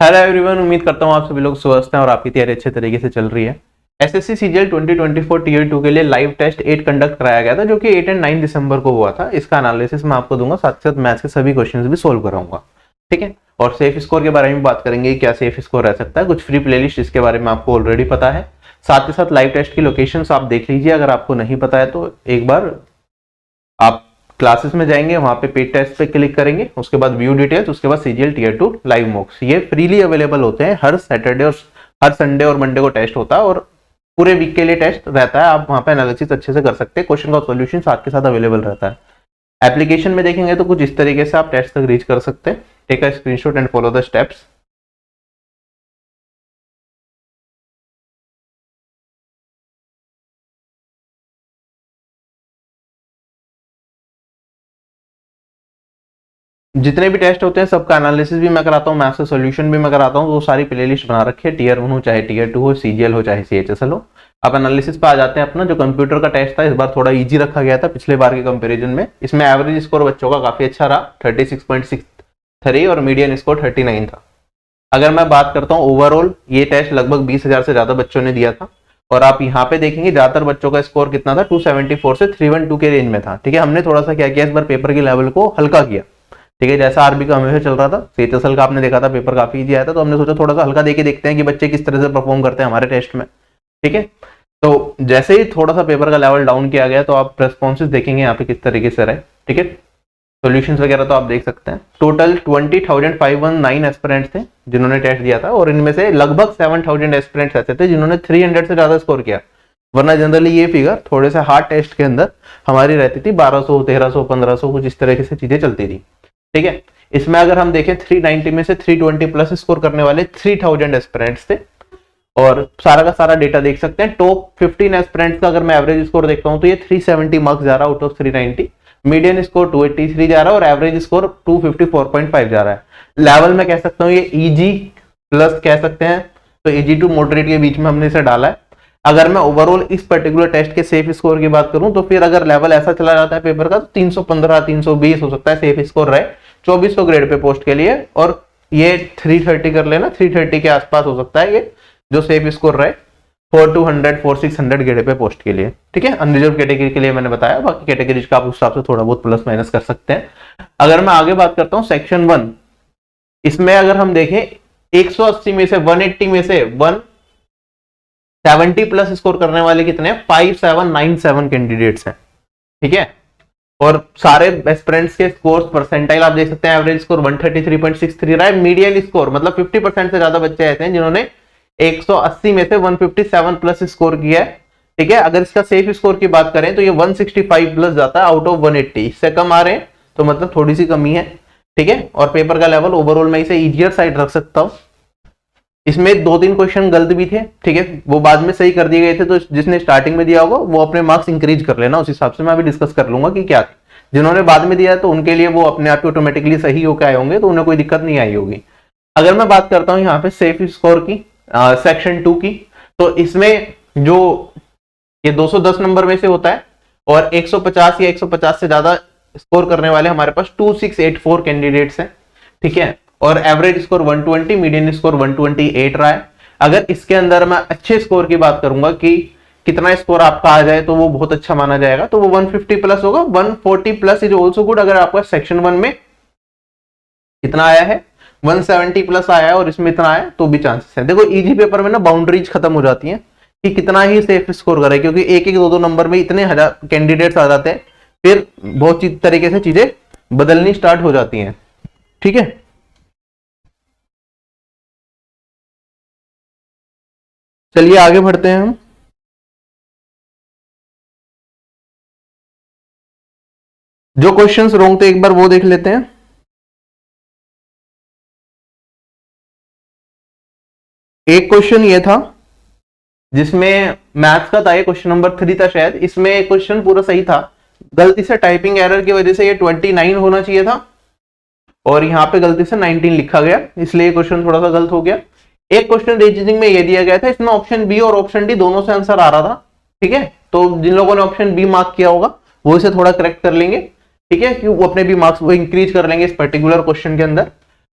Hello everyone, उम्मीद करता हूँ आप सभी लोग स्वस्थ हैं और आपकी तैयारी अच्छे तरीके से चल रही है। एसएससी सीजीएल 2024 टीयर 2 के लिए लाइव टेस्ट 8 कंडक्ट कराया गया था, जो कि 8 एंड 9 दिसंबर को हुआ था। इसका एनालिसिस मैं आपको दूंगा, साथ ही साथ मैथ्स के सभी क्वेश्चंस भी सोल्व कराऊंगा, ठीक है। और सेफ स्कोर के बारे में बात करेंगे, क्या सेफ स्कोर रह सकता है, कुछ फ्री प्लेलिस्ट इसके बारे में आपको ऑलरेडी पता है। साथ ही साथ लाइव टेस्ट की लोकेशन आप देख लीजिए, अगर आपको नहीं पता है तो एक बार आप क्लासेस में जाएंगे, वहां पे पेड टेस्ट पे क्लिक करेंगे, उसके बाद व्यू डिटेल्स, उसके बाद सीजीएल टीयर 2 लाइव मॉक्स, ये फ्रीली अवेलेबल होते हैं। हर सैटरडे और हर संडे और मंडे को टेस्ट होता है और पूरे वीक के लिए टेस्ट रहता है। आप वहां पे एनालिसिस अच्छे से कर सकते हैं, क्वेश्चन का सॉल्यूशन साथ के साथ अवेलेबल रहता है। एप्लीकेशन में देखेंगे तो कुछ इस तरीके से आप टेस्ट तक रीच कर सकते हैं। Take a screenshot and follow the steps. जितने भी टेस्ट होते हैं सबका एनालिसिस भी मैं कराता हूँ, मैथ्स का सॉल्यूशन भी मैं कराता हूँ। तो सारी प्लेलिस्ट बना रखी है, टीयर 1 हो चाहे टीयर 2 हो, सीजीएल हो चाहे सीएचएसएल हो। आप एनालिसिस पे आ जाते हैं। अपना जो कंप्यूटर का टेस्ट था इस बार थोड़ा इजी रखा गया था पिछले बार के कंपैरिजन में। इसमें एवरेज स्कोर बच्चों का काफी अच्छा रहा, 36.63 और मीडियन स्कोर 39 था। अगर मैं बात करता हूँ ओवरऑल, ये टेस्ट लगभग 20,000 से ज्यादा बच्चों ने दिया था। और आप यहाँ पे देखेंगे ज्यादातर बच्चों का स्कोर कितना था, 274 से 312 के रेंज में था, ठीक है। हमने थोड़ा सा क्या किया, इस बार पेपर के लेवल को हल्का किया, ठीक है। जैसा आरबी का हमेशा चल रहा था, सीएचएसएल का आपने देखा था पेपर काफी इजी आया था, तो हमने सोचा थोड़ा सा हल्का देके देखते हैं कि बच्चे किस तरह से परफॉर्म करते हैं हमारे टेस्ट में, ठीक है। तो जैसे ही थोड़ा सा पेपर का लेवल डाउन किया गया तो आप रेस्पॉन्सेज देखेंगे यहाँ पे किस तरीके से रहे, ठीक है। सॉल्यूशंस वगैरह तो आप देख सकते हैं। टोटल 20,519 एस्पिरेंट्स थे जिन्होंने टेस्ट दिया था, और इनमें से लगभग 7,000 एस्पिरेंट्स ऐसे थे जिन्होंने 300 से ज्यादा स्कोर किया। वरना जनरली ये फिगर थोड़े से हार्ड टेस्ट के अंदर हमारी रहती थी 1200, 1300, 1500, कुछ इस तरह से चीजें चलती थी, ठीक है। इसमें अगर हम देखें 390 में से 320 प्लस स्कोर करने वाले 3000 एस्पिरेंट्स थे, और सारा का सारा डेटा देख सकते हैं। टॉप 15 एस्पिरेंट्स का अगर मैं एवरेज स्कोर देखता हूं तो ये 370 मार्क्स जा रहा है आउट ऑफ 390, मीडियन स्कोर 283 जा रहा है और एवरेज स्कोर 254.5 जा रहा है। लेवल में कह सकता हूँ ये इजी प्लस कह सकते हैं, तो इजी टू मॉडरेट के बीच में हमने इसे डाला है। अगर मैं ओवरऑल इस पर्टिकुलर टेस्ट के सेफ स्कोर की बात करूं तो फिर अगर लेवल ऐसा चला जाता है पेपर का तो 315, 320 हो सकता है सेफ स्कोर रहे 2400 ग्रेड पे पोस्ट के लिए, और ये 330 कर लेना, 330 के आसपास हो सकता है ये जो सेफ स्कोर रहे 4200, 4600 ग्रेड पे पोस्ट के लिए, ठीक है। अनरिजर्व कैटेगरी के लिए मैंने बताया, बाकी कैटेगरीज का आप उस हिसाब से थोड़ा बहुत प्लस माइनस कर सकते हैं। अगर मैं आगे बात करता हूँ सेक्शन 1, इसमें अगर हम देखें 180 में से 180 में से 170 प्लस स्कोर करने वाले कितने हैं, 5797 कैंडिडेट्स हैं, ठीक है। और सारे एस्पिरेंट्स के स्कोर परसेंटाइल आप देख सकते हैं। एवरेज स्कोर 133.63 रहा है। मीडियन स्कोर मतलब 50% से ज्यादा बच्चे ऐसे हैं जिन्होंने 180 में से 157 प्लस स्कोर किया है, ठीक है। अगर इसका सेफ स्कोर की बात करें तो ये 165 प्लस जाता है आउट ऑफ 180, इससे कम आ रहे हैं तो मतलब थोड़ी सी कमी है, ठीक है। और पेपर का लेवल ओवरऑल में इसे इजियर साइड रख सकता हूं। इसमें 2-3 क्वेश्चन गलत भी थे, ठीक है, वो बाद में सही कर दिए गए थे, तो जिसने स्टार्टिंग में दिया होगा वो अपने मार्क्स इंक्रीज कर लेना, उस हिसाब से मैं अभी डिस्कस कर लूंगा कि क्या थे। जिन्होंने बाद में दिया तो उनके लिए वो अपने आप ऑटोमेटिकली सही होकर आए होंगे, तो उन्हें कोई दिक्कत नहीं आई होगी। अगर मैं बात करता हूँ यहाँ पे सेफ स्कोर की सेक्शन 2 की, तो इसमें जो ये 210 नंबर में से होता है और 150 या 150 से ज्यादा स्कोर करने वाले हमारे पास 2684 कैंडिडेट्स हैं, ठीक है। और एवरेज स्कोर 120, मीडियन स्कोर 128 रहा है। अगर इसके अंदर मैं अच्छे स्कोर की बात करूंगा कि कितना स्कोर आपका आ जाए तो वो बहुत अच्छा माना जाएगा, तो वो 150 प्लस होगा। 140 प्लस इज ऑल्सो गुड। अगर आपका सेक्शन 1 में कितना आया है, 170 प्लस आया है और इसमें इतना आया तो भी चांसेस है। देखो इजी पेपर में ना बाउंड्रीज खत्म हो जाती हैं कि कितना ही सेफ स्कोर करे, क्योंकि एक एक 2-2 नंबर में इतने हजार कैंडिडेट्स आ जाते हैं, फिर बहुत तरीके से चीजें बदलनी स्टार्ट हो जाती हैं, ठीक है। चलिए आगे बढ़ते हैं हम। जो क्वेश्चंस रॉन्ग थे एक बार वो देख लेते हैं। एक क्वेश्चन ये था जिसमें मैथ्स का था, ये क्वेश्चन नंबर 3 था शायद। इसमें क्वेश्चन पूरा सही था, गलती से टाइपिंग एरर की वजह से ये 29 होना चाहिए था और यहाँ पे गलती से 19 लिखा गया, इसलिए क्वेश्चन थोड़ा सा गलत हो गया। एक क्वेश्चन रीजनिंग में ये दिया गया था, इसमें ऑप्शन बी और ऑप्शन डी दोनों से आंसर आ रहा था, ठीक है। तो जिन लोगों ने ऑप्शन बी मार्क किया होगा वो इसे थोड़ा करेक्ट कर लेंगे, ठीक है, कि वो अपने भी मार्क्स वो इंक्रीज कर लेंगे इस पर्टिकुलर क्वेश्चन के अंदर।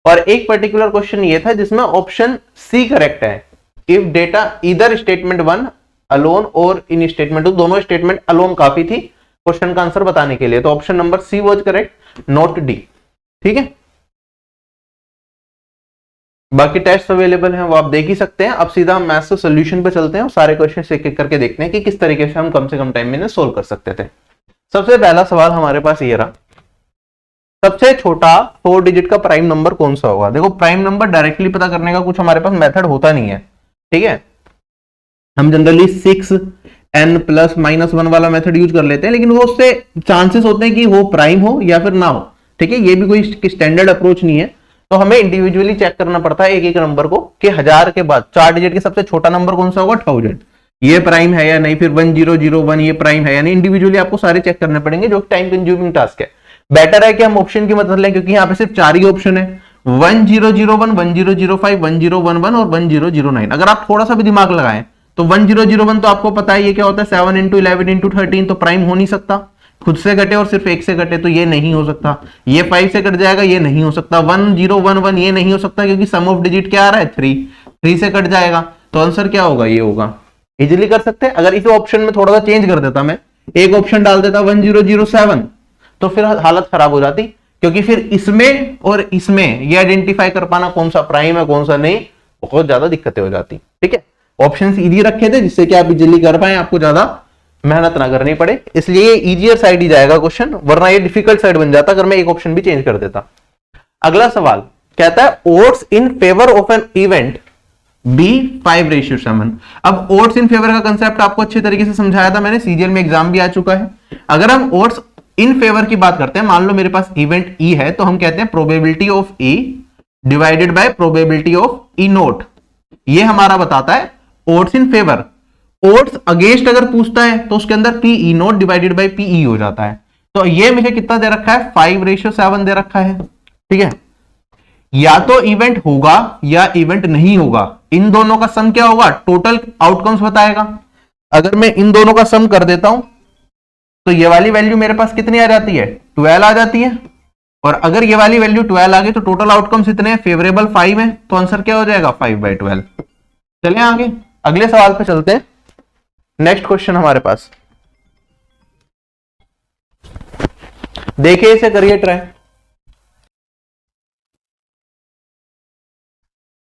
और एक पर्टिकुलर क्वेश्चन ये था जिसमें ऑप्शन सी करेक्ट है, इफ डेटा इधर स्टेटमेंट 1 अलोन और इन स्टेटमेंट 2, दोनों स्टेटमेंट अलोन काफी थी क्वेश्चन का आंसर बताने के लिए, तो option number she was correct, not D. ठीक है, बाकी टेस्ट अवेलेबल हैं वो आप देख ही सकते हैं। अब सीधा हम मैथ्स के सॉल्यूशन पे चलते हैं और सारे क्वेश्चन एक एक करके देखते हैं कि किस तरीके से हम कम से कम टाइम में सोल्व कर सकते थे। सबसे पहला सवाल हमारे पास ये रहा, सबसे छोटा 4 डिजिट का प्राइम नंबर कौन सा होगा। देखो प्राइम नंबर डायरेक्टली पता करने का कुछ हमारे पास मेथड होता नहीं है, ठीक है, हम जनरली 6n प्लस -1 वाला मेथड यूज कर लेते हैं, लेकिन वो उससे चांसेस होते हैं कि वो प्राइम हो या फिर ना हो। ठीक है, ये भी कोई स्टैंडर्ड अप्रोच नहीं है, तो हमें इंडिविजुअली चेक करना पड़ता है एक एक नंबर को कि 1000 के बाद 4 डिजिट के सबसे छोटा नंबर कौन सा होगा, 1000, ये प्राइम है या नहीं, फिर 1001 ये प्राइम है या नहीं, इंडिविजुअली आपको सारे चेक करने पड़ेंगे, जो टाइम कंज्यूमिंग टास्क है। बेटर है कि हम ऑप्शन की मदद लें, क्योंकि यहाँ पे सिर्फ 4 ही ऑप्शन है, 1001, 1005, 1011 और 1009। अगर आप थोड़ा सा भी दिमाग लगाएं तो 1001 तो आपको पता है ये क्या होता है, 7 × 11 × 13, तो प्राइम हो नहीं सकता, खुद से घटे और सिर्फ 1 से घटे तो ये नहीं हो सकता। ये 5 से कट जाएगा, ये नहीं हो सकता। 1011 ये नहीं हो सकता क्योंकि सम ऑफ डिजिट क्या आ रहा है, 3 से कट जाएगा, तो आंसर क्या होगा, ये होगा। इजीली कर सकते हैं। अगर इस ऑप्शन में थोड़ा सा चेंज कर देता, मैं एक ऑप्शन डाल देता 1007, तो फिर हालत खराब हो जाती, क्योंकि फिर इसमें और इसमें ये आइडेंटिफाई कर पाना कौन सा प्राइम है कौन सा नहीं, बहुत ज्यादा दिक्कतें हो जाती। ठीक है, ऑप्शंस इजी रखे थे जिससे कि आप इजीली कर पाए, आपको ज्यादा मेहनत ना करनी पड़े, इसलिए इजियर साइड ही जाएगा क्वेश्चन, वरना ये डिफिकल्ट साइड बन जाता अगर मैं एक ऑप्शन भी चेंज कर देता। अगला सवाल कहता है odds in favour of an event B 5:7। अब ओड्स इन फेवर का कंसेप्ट आपको अच्छे तरीके से समझाया था मैंने, सीजीएल में एग्जाम भी आ चुका है। अगर हम ओड्स इन फेवर की बात करते हैं, मान लो मेरे पास इवेंट ई है, तो हम कहते हैं probability of E divided by probability of E note, ये हमारा बताता है odds in favour. Odds against अगर पूछता है तो उसके अंदर P E note divided by P E हो जाता है। तो ये मुझे कितना दे रखा है, 5:7 दे रखा है। ठीक है, या तो इवेंट होगा या इवेंट नहीं होगा, इन दोनों का सम क्या होगा, टोटल आउटकम्स बताएगा। अगर मैं इन दोनों का सम कर देता हूं तो ये वाली वैल्यू मेरे पास कितनी आ जाती है, 12 आ जाती है, और अगर ये वाली वैल्यू 12 आ गई तो टोटल आउटकम्स इतने हैं, फेवरेबल 5 है, तो आंसर क्या हो जाएगा, 5/12। चलें आगे, अगले सवाल पे चलते हैं। नेक्स्ट क्वेश्चन हमारे पास, देखिए इसे करिए ट्राई।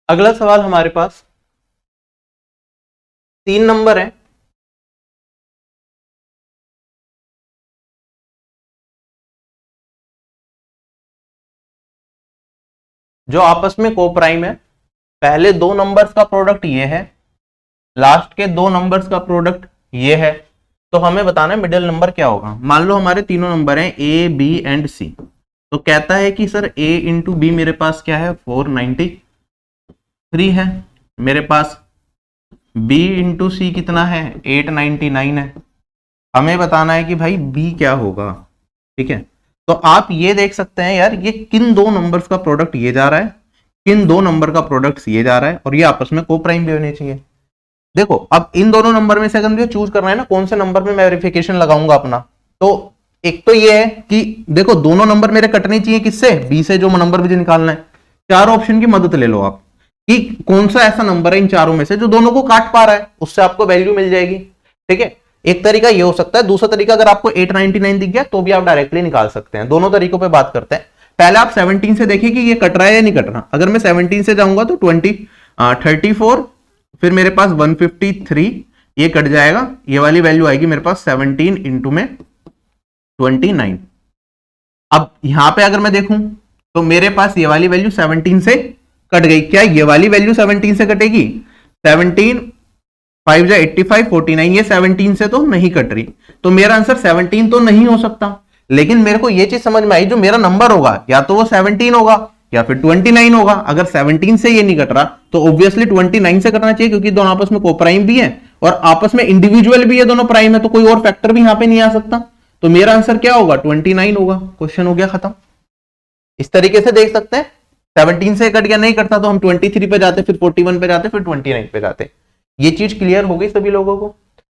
अगला सवाल हमारे पास 3 नंबर है, जो आपस में कोप्राइम है। पहले 2 नंबर्स का प्रोडक्ट ये है, लास्ट के 2 नंबर्स का प्रोडक्ट ये है, तो हमें बताना है मिडिल नंबर क्या होगा। मान लो हमारे तीनों नंबर हैं ए बी एंड सी, तो कहता है कि सर ए इंटू बी मेरे पास क्या है, 493 है, मेरे पास बी इंटू सी कितना है, 899 है। हमें बताना है कि भाई बी क्या होगा। ठीक है, तो आप ये देख सकते हैं यार, ये किन 2 नंबर्स का प्रोडक्ट ये जा रहा है, किन 2 नंबर का प्रोडक्ट ये जा रहा है, और ये आपस में कोप्राइम भी होने चाहिए। देखो अब इन दोनों नंबर में से अगर मुझे चूज करना है ना कौन से नंबर में मैं वेरिफिकेशन लगाऊंगा अपना, तो एक तो ये है कि देखो दोनों नंबर मेरे कटने चाहिए किससे, बी से, जो नंबर मुझे निकालना है। 4 ऑप्शन की मदद ले लो आप कि कौन सा ऐसा नंबर है इन चारों में से जो दोनों को काट पा रहा है, उससे आपको वैल्यू मिल जाएगी। ठीक है, एक तरीका ये हो सकता है, दूसरा तरीका अगर आपको 899 दिख गया तो भी आप डायरेक्टली निकाल सकते हैं। दोनों तरीकों पे बात करते हैं। पहले आप 17 से देखिए कि ये कट रहा है या नहीं कट रहा। अगर मैं 17 से जाऊंगा तो 34, फिर मेरे पास 153, ये कट जाएगा, ये वाली वैल्यू आएगी मेरे पास 17 इंटू में 29। अब यहां पे अगर मैं देखूं तो मेरे पास ये वाली वैल्यू 17 से कट गई। क्या ये वाली वैल्यू 17 से कटेगी, 17 5 जा 85, 49, ये 17 से तो नहीं कट रही, तो मेरा आंसर 17 तो नहीं हो सकता। लेकिन मेरे को ये चीज समझ में आई, जो मेरा नंबर होगा या तो वो 17 होगा या फिर 29 होगा। अगर 17 से ये नहीं कट रहा तो ऑब्वियसली 29 से कटना चाहिए, क्योंकि दोनों आपस में कोप्राइम भी है और आपस में इंडिविजुअल भी है, दोनों प्राइम है, तो कोई और फैक्टर भी यहां पे नहीं आ सकता। तो मेरा आंसर क्या होगा, 29 होगा। क्वेश्चन हो गया खत्म। इस तरीके से देख सकते हैं, 17 से कट गया, नहीं कटता तो हम 23 पे जाते, फिर 41 पे जाते, फिर 29 पे जाते। ये चीज क्लियर हो गई सभी लोगों को।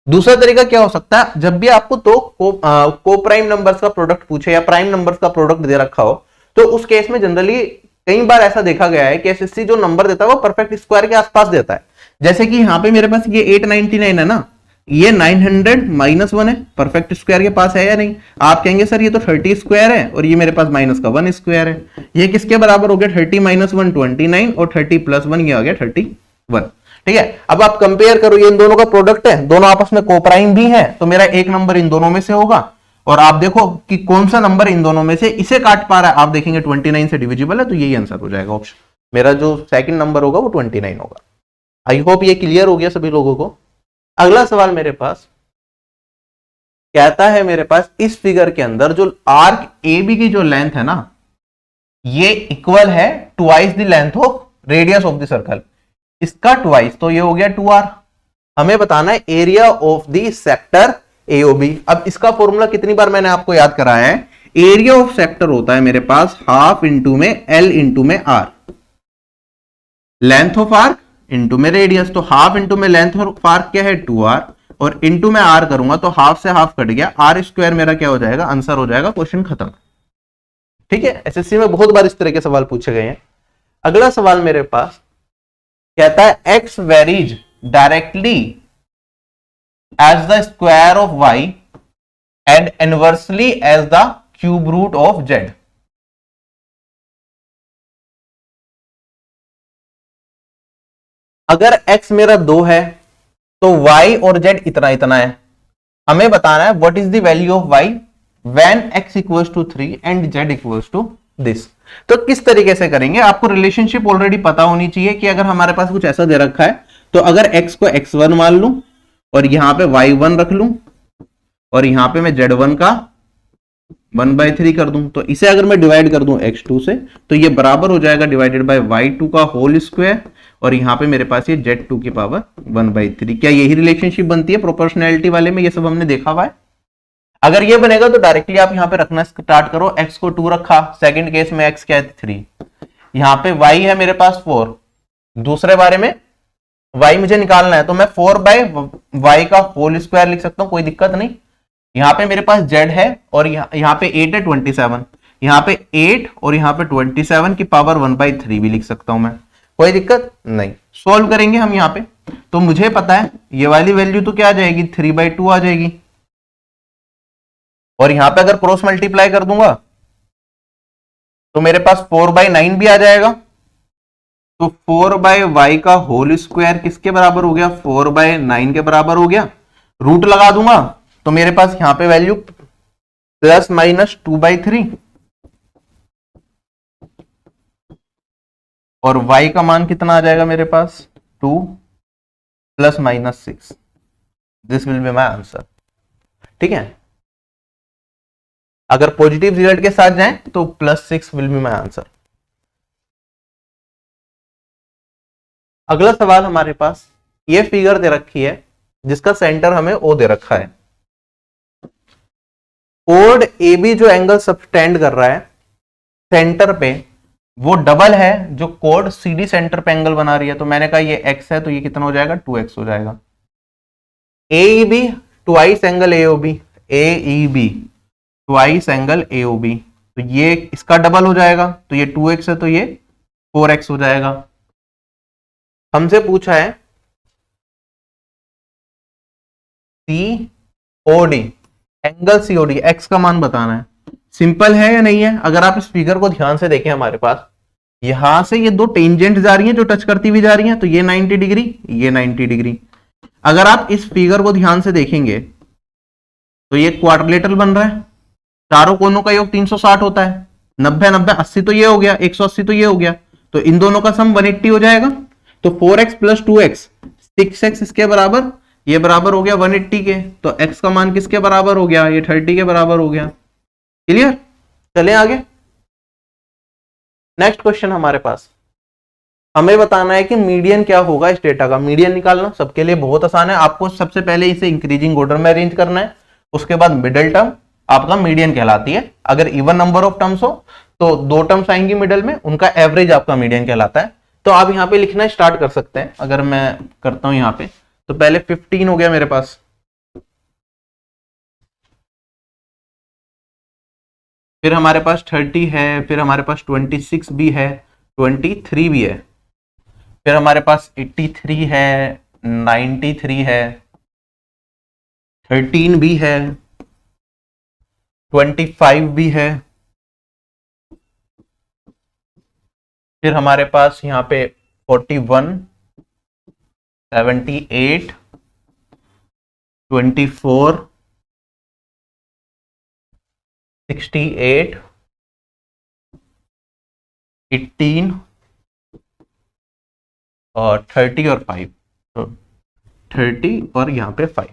दूसरा तरीका क्या हो सकता है, जब भी आपको तो को प्राइम नंबर्स का प्रोडक्ट पूछे या प्राइम नंबर्स का प्रोडक्ट दे रखा हो, तो उस केस में जनरली कई बार ऐसा देखा गया है कि एसएससी जो नंबर देता है वो परफेक्ट स्क्वायर के आसपास देता है। जैसे कि यहाँ पे मेरे पास ये 899 है ना, ये 900 -1 है, परफेक्ट स्क्वायर के पास है या नहीं? आप कहेंगे सर ये तो 30 स्क्वायर है और ये मेरे पास माइनस का 1 स्क्वायर है। ये किसके बराबर हो गया? 30 - 1 29 और 30 + 1 ये आ गया 31। ठीक है, अब आप कंपेयर करो, ये इन दोनों का प्रोडक्ट है, दोनों आपस में कोप्राइम भी है, तो मेरा एक नंबर इन दोनों में से होगा। और आप देखो कि कौन सा नंबर इन दोनों में से इसे काट पा रहा है, आप देखेंगे 29 से डिविजिबल है, तो यही आंसर हो जाएगा ऑप्शन। मेरा जो सेकंड नंबर होगा वो 29 होगा। आई होप ये क्लियर हो गया सभी लोगों को। अगला सवाल मेरे पास कहता है, मेरे पास इस फिगर के अंदर जो आर्क ए बी की जो लेंथ है ना, ये इक्वल है twice the length of radius of the circle, इसका ट्वाइस, तो ये हो गया 2r। हमें बताना है area of the sector AOB. अब इसका फॉर्मूला कितनी बार मैंने आपको याद कराया है, एरिया ऑफ सेक्टर होता है मेरे पास हाफ इंटू में एल इंटू में R, length of arc into में रेडियस, तो हाफ इंटू में लेंथ ऑफ आर्क क्या है 2r, और इंटू में आर करूंगा तो हाफ से हाफ कट गया, आर स्क्वायर मेरा क्या हो जाएगा? आंसर हो जाएगा, क्वेश्चन खत्म। ठीक है, एसएससी में बहुत बार इस तरह के सवाल पूछे गए हैं। अगला सवाल मेरे पास कहता है X varies directly as the square of Y and inversely as the cube root of Z. अगर x मेरा 2 है तो y और z इतना इतना है। हमें बताना है what is the value of y when x equals to 3 and z equals to this. तो किस तरीके से करेंगे, आपको रिलेशनशिप ऑलरेडी पता होनी चाहिए कि अगर हमारे पास कुछ ऐसा दे रखा है तो अगर x को x1 मान लूं और यहां पे y1 रख लूं और यहां पे मैं z1 का 1/3 कर दूं, तो इसे अगर मैं डिवाइड कर दूं x2 से तो ये बराबर हो जाएगा डिवाइडेड बाय y2 का होल स्क्वायर, और यहां पे मेरे पास ये z2 की पावर 1/3। क्या यही रिलेशनशिप बनती है प्रोपोर्शनैलिटी वाले में? ये सब हमने देखा हुआ है। अगर ये बनेगा तो डायरेक्टली आप यहां पे रखना स्टार्ट करो, x को 2 रखा, सेकंड केस में x क्या है 3, यहां पे y है मेरे पास 4, दूसरे बारे में y मुझे निकालना है तो मैं 4/y का होल स्क्वायर लिख सकता हूं, कोई दिक्कत नहीं। यहां पे मेरे पास z है और यहां पे 8 है 27, यहां पे 8 और यहां पे 27 की पावर 1/3 भी लिख सकता हूं मैं, कोई दिक्कत नहीं। सॉल्व करेंगे हम यहां पे, तो मुझे पता है ये वाली वैल्यू तो क्या आ जाएगी 3/2 आ जाएगी, और यहां पे अगर क्रॉस मल्टीप्लाई कर दूंगा तो मेरे पास 4/9 भी आ जाएगा। तो 4/y का होल स्क्वायर किसके बराबर हो गया? 4/9 के बराबर हो गया। रूट लगा दूंगा तो मेरे पास यहां पे वैल्यू ±2/3 और y का मान कितना आ जाएगा मेरे पास 2 ± 6। This will be my answer. ठीक है, अगर पॉजिटिव रिजल्ट के साथ जाएं तो +6 विल बी माई आंसर। अगला सवाल हमारे पास ये फिगर दे रखी है जिसका सेंटर हमें O दे रखा है। कोड ए बी जो एंगल सबटेंड कर रहा है सेंटर पे वो डबल है जो कोड सी डी सेंटर पे एंगल बना रही है। तो मैंने कहा ये x है तो ये कितना हो जाएगा 2x हो जाएगा। A be twice angle AOB, A be twice angle AOB, तो ये इसका डबल हो जाएगा, तो ये 2x है तो ये 4x हो जाएगा। हमसे पूछा है COD एंगल COD, x का मान बताना है। सिंपल है या नहीं है? अगर आप इस फिगर को ध्यान से देखें, हमारे पास यहां से ये दो टेंजेंट जा रही हैं जो टच करती हुई जा रही हैं, तो ये 90 डिग्री, ये 90 डिग्री। अगर आप इस फिगर को ध्यान से देखेंगे तो ये क्वाड्रिलेटरल बन रहा है, चारों कोनों का योग 360 होता है, 90 90 80 तो ये हो गया, 180 तो ये हो गया, तो इन दोनों का सम 180 हो जाएगा। तो 4x + 2x 6x इसके बराबर, ये बराबर हो गया 180 के, तो x का मान किसके बराबर हो गया? ये 30 के बराबर हो गया। क्लियर? चलें आगे। नेक्स्ट क्वेश्चन हमारे पास, हमें बताना है कि मीडियन क्या होगा इस डेटा का। मीडियन निकालना सबके लिए बहुत आसान है, आपको सबसे पहले इसे इंक्रीजिंग ऑर्डर में अरेंज करना है, उसके बाद मिडिल टर्म आपका मीडियन कहलाती है। अगर इवन नंबर ऑफ टर्म्स हो तो 2 टर्म्स आएंगी मिडिल में, उनका एवरेज आपका मीडियन कहलाता है। तो आप यहाँ पे लिखना स्टार्ट कर सकते हैं। अगर मैं करता हूं यहाँ पे, तो पहले 15 हो गया मेरे पास, फिर हमारे पास 30 है, फिर हमारे पास 26 भी है, 23 भी है, फिर हमारे पास 83 है, 93 है, 13 भी है, 25 भी है, फिर हमारे पास यहाँ पे 41, 78, 24, 68, 18 और 30 और 5, तो 30 और यहाँ पे 5।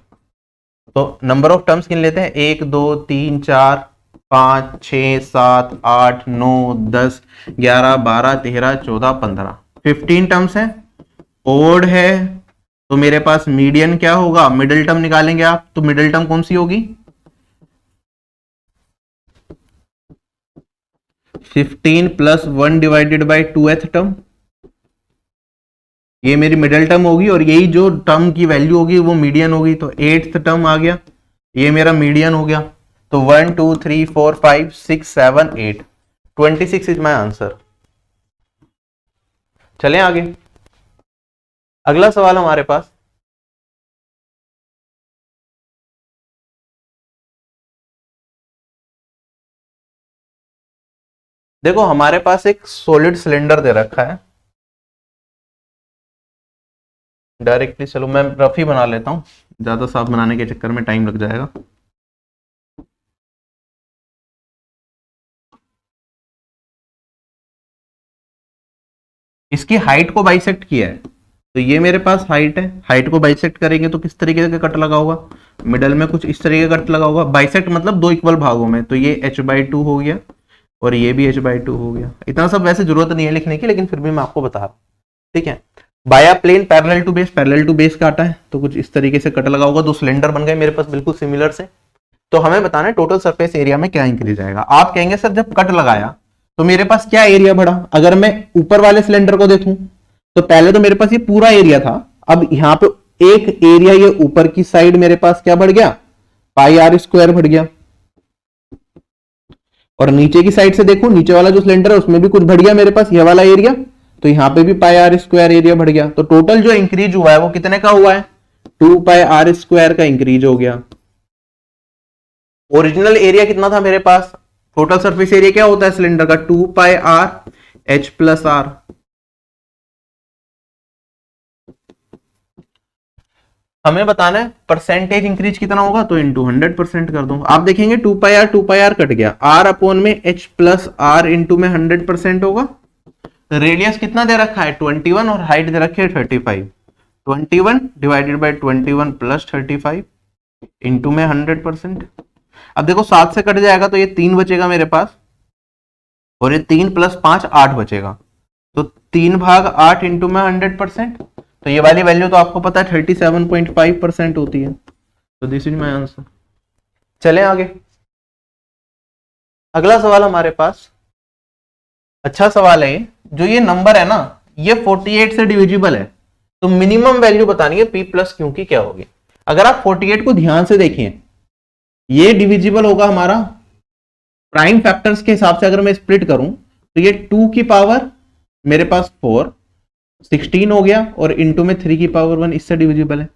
तो नंबर ऑफ टर्म्स गिन लेते हैं, 1 2 3 4 5 6 7 8 9 10 11 12 13 14 15, 15 टर्म्स है। ओड है तो मेरे पास मीडियन क्या होगा, मिडिल टर्म निकालेंगे आप, तो मिडिल टर्म कौन सी होगी, 15 plus 1 divided by 2th term, ये मेरी मिडिल टर्म होगी और यही जो टर्म की वैल्यू होगी वो मीडियन होगी, तो 8th टर्म आ गया, ये मेरा मीडियन हो गया। तो 1 2 3 4 5 6 7 8, 26 इज माई आंसर। चलें आगे, अगला सवाल हमारे पास, देखो हमारे पास एक सॉलिड सिलेंडर दे रखा है, डायरेक्टली चलो मैं रफ ही बना लेता हूं, ज्यादा साफ बनाने के चक्कर में टाइम लग जाएगा। इसकी हाइट को बाइसेक्ट किया है, तो ये मेरे पास हाइट है, हाइट को बाइसेक्ट करेंगे तो किस तरीके का कट लगा होगा, मिडल में कुछ इस तरीके का कट लगा होगा, बाइसेक्ट मतलब दो इक्वल भागों में, तो ये h/2 हो गया और ये भी h/2 हो गया। इतना सब वैसे जरूरत नहीं है लिखने की, लेकिन फिर भी मैं आपको बता रहा हूं, ठीक है। बाया प्लेन पैरेलल टू बेस काटा है, तो कुछ इस तरीके से कट लगा होगा, दो सिलेंडर बन गए मेरे पास बिल्कुल सिमिलर से। तो हमें बताना है टोटल सरफेस एरिया में क्या इंक्रीज आएगा। आप कहेंगे सर जब कट लगाया तो मेरे पास क्या एरिया बढ़ा, अगर मैं ऊपर वाले सिलेंडर को देखूं तो पहले तो मेरे पास ये पूरा एरिया था, अब यहां पे एक एरिया ये ऊपर की साइड मेरे पास क्या बढ़ गया, πr² बढ़ गया, और नीचे की साइड से देखो, नीचे वाला जो सिलेंडर है उसमें भी कुछ बढ़ गया मेरे पास ये वाला एरिया, तो यहां पे भी πr² एरिया बढ़ गया। तो टोटल जो इंक्रीज हुआ है वो कितने का हुआ है, 2πr² का इंक्रीज हो गया। ओरिजिनल एरिया कितना था मेरे पास, टोटल सरफेस एरिया क्या होता है सिलेंडर का, 2πr/h+r। हमें बताना है परसेंटेज इंक्रीज कितना होगा, तो इंटू 100% कर दूंगा। आप देखेंगे 2πr कट गया, r/h+r इंटू में 100% होगा। रेडियस कितना दे रखा है 21 और हाइट दे रखी है 35, 21 डिवाइडेड बाई 21 प्लस 35 इंटू में 100%। अब देखो 7 से कट जाएगा तो ये 3 बचेगा मेरे पास, और ये 3 प्लस 5 8 बचेगा, तो 3/8 इंटू में 100%, तो ये वाली वैल्यू तो आपको पता है 37.5% होती है। तो दिस इज माय आंसर। चलें आगे, अगला सवाल हमारे पास अच्छा सवाल है, जो ये नंबर है ना ये 48 से डिविजिबल है, तो मिनिमम वैल्यू बतानी है p प्लस क्यू की क्या होगी। अगर आप 48 को ध्यान से देखें, ये डिविजिबल होगा हमारा प्राइम फैक्टर्स के हिसाब से, अगर मैं स्प्लिट करूं तो ये 2 की पावर मेरे पास 4 16 हो गया, और इंटू में 3 की पावर 1, इससे डिविजिबल है।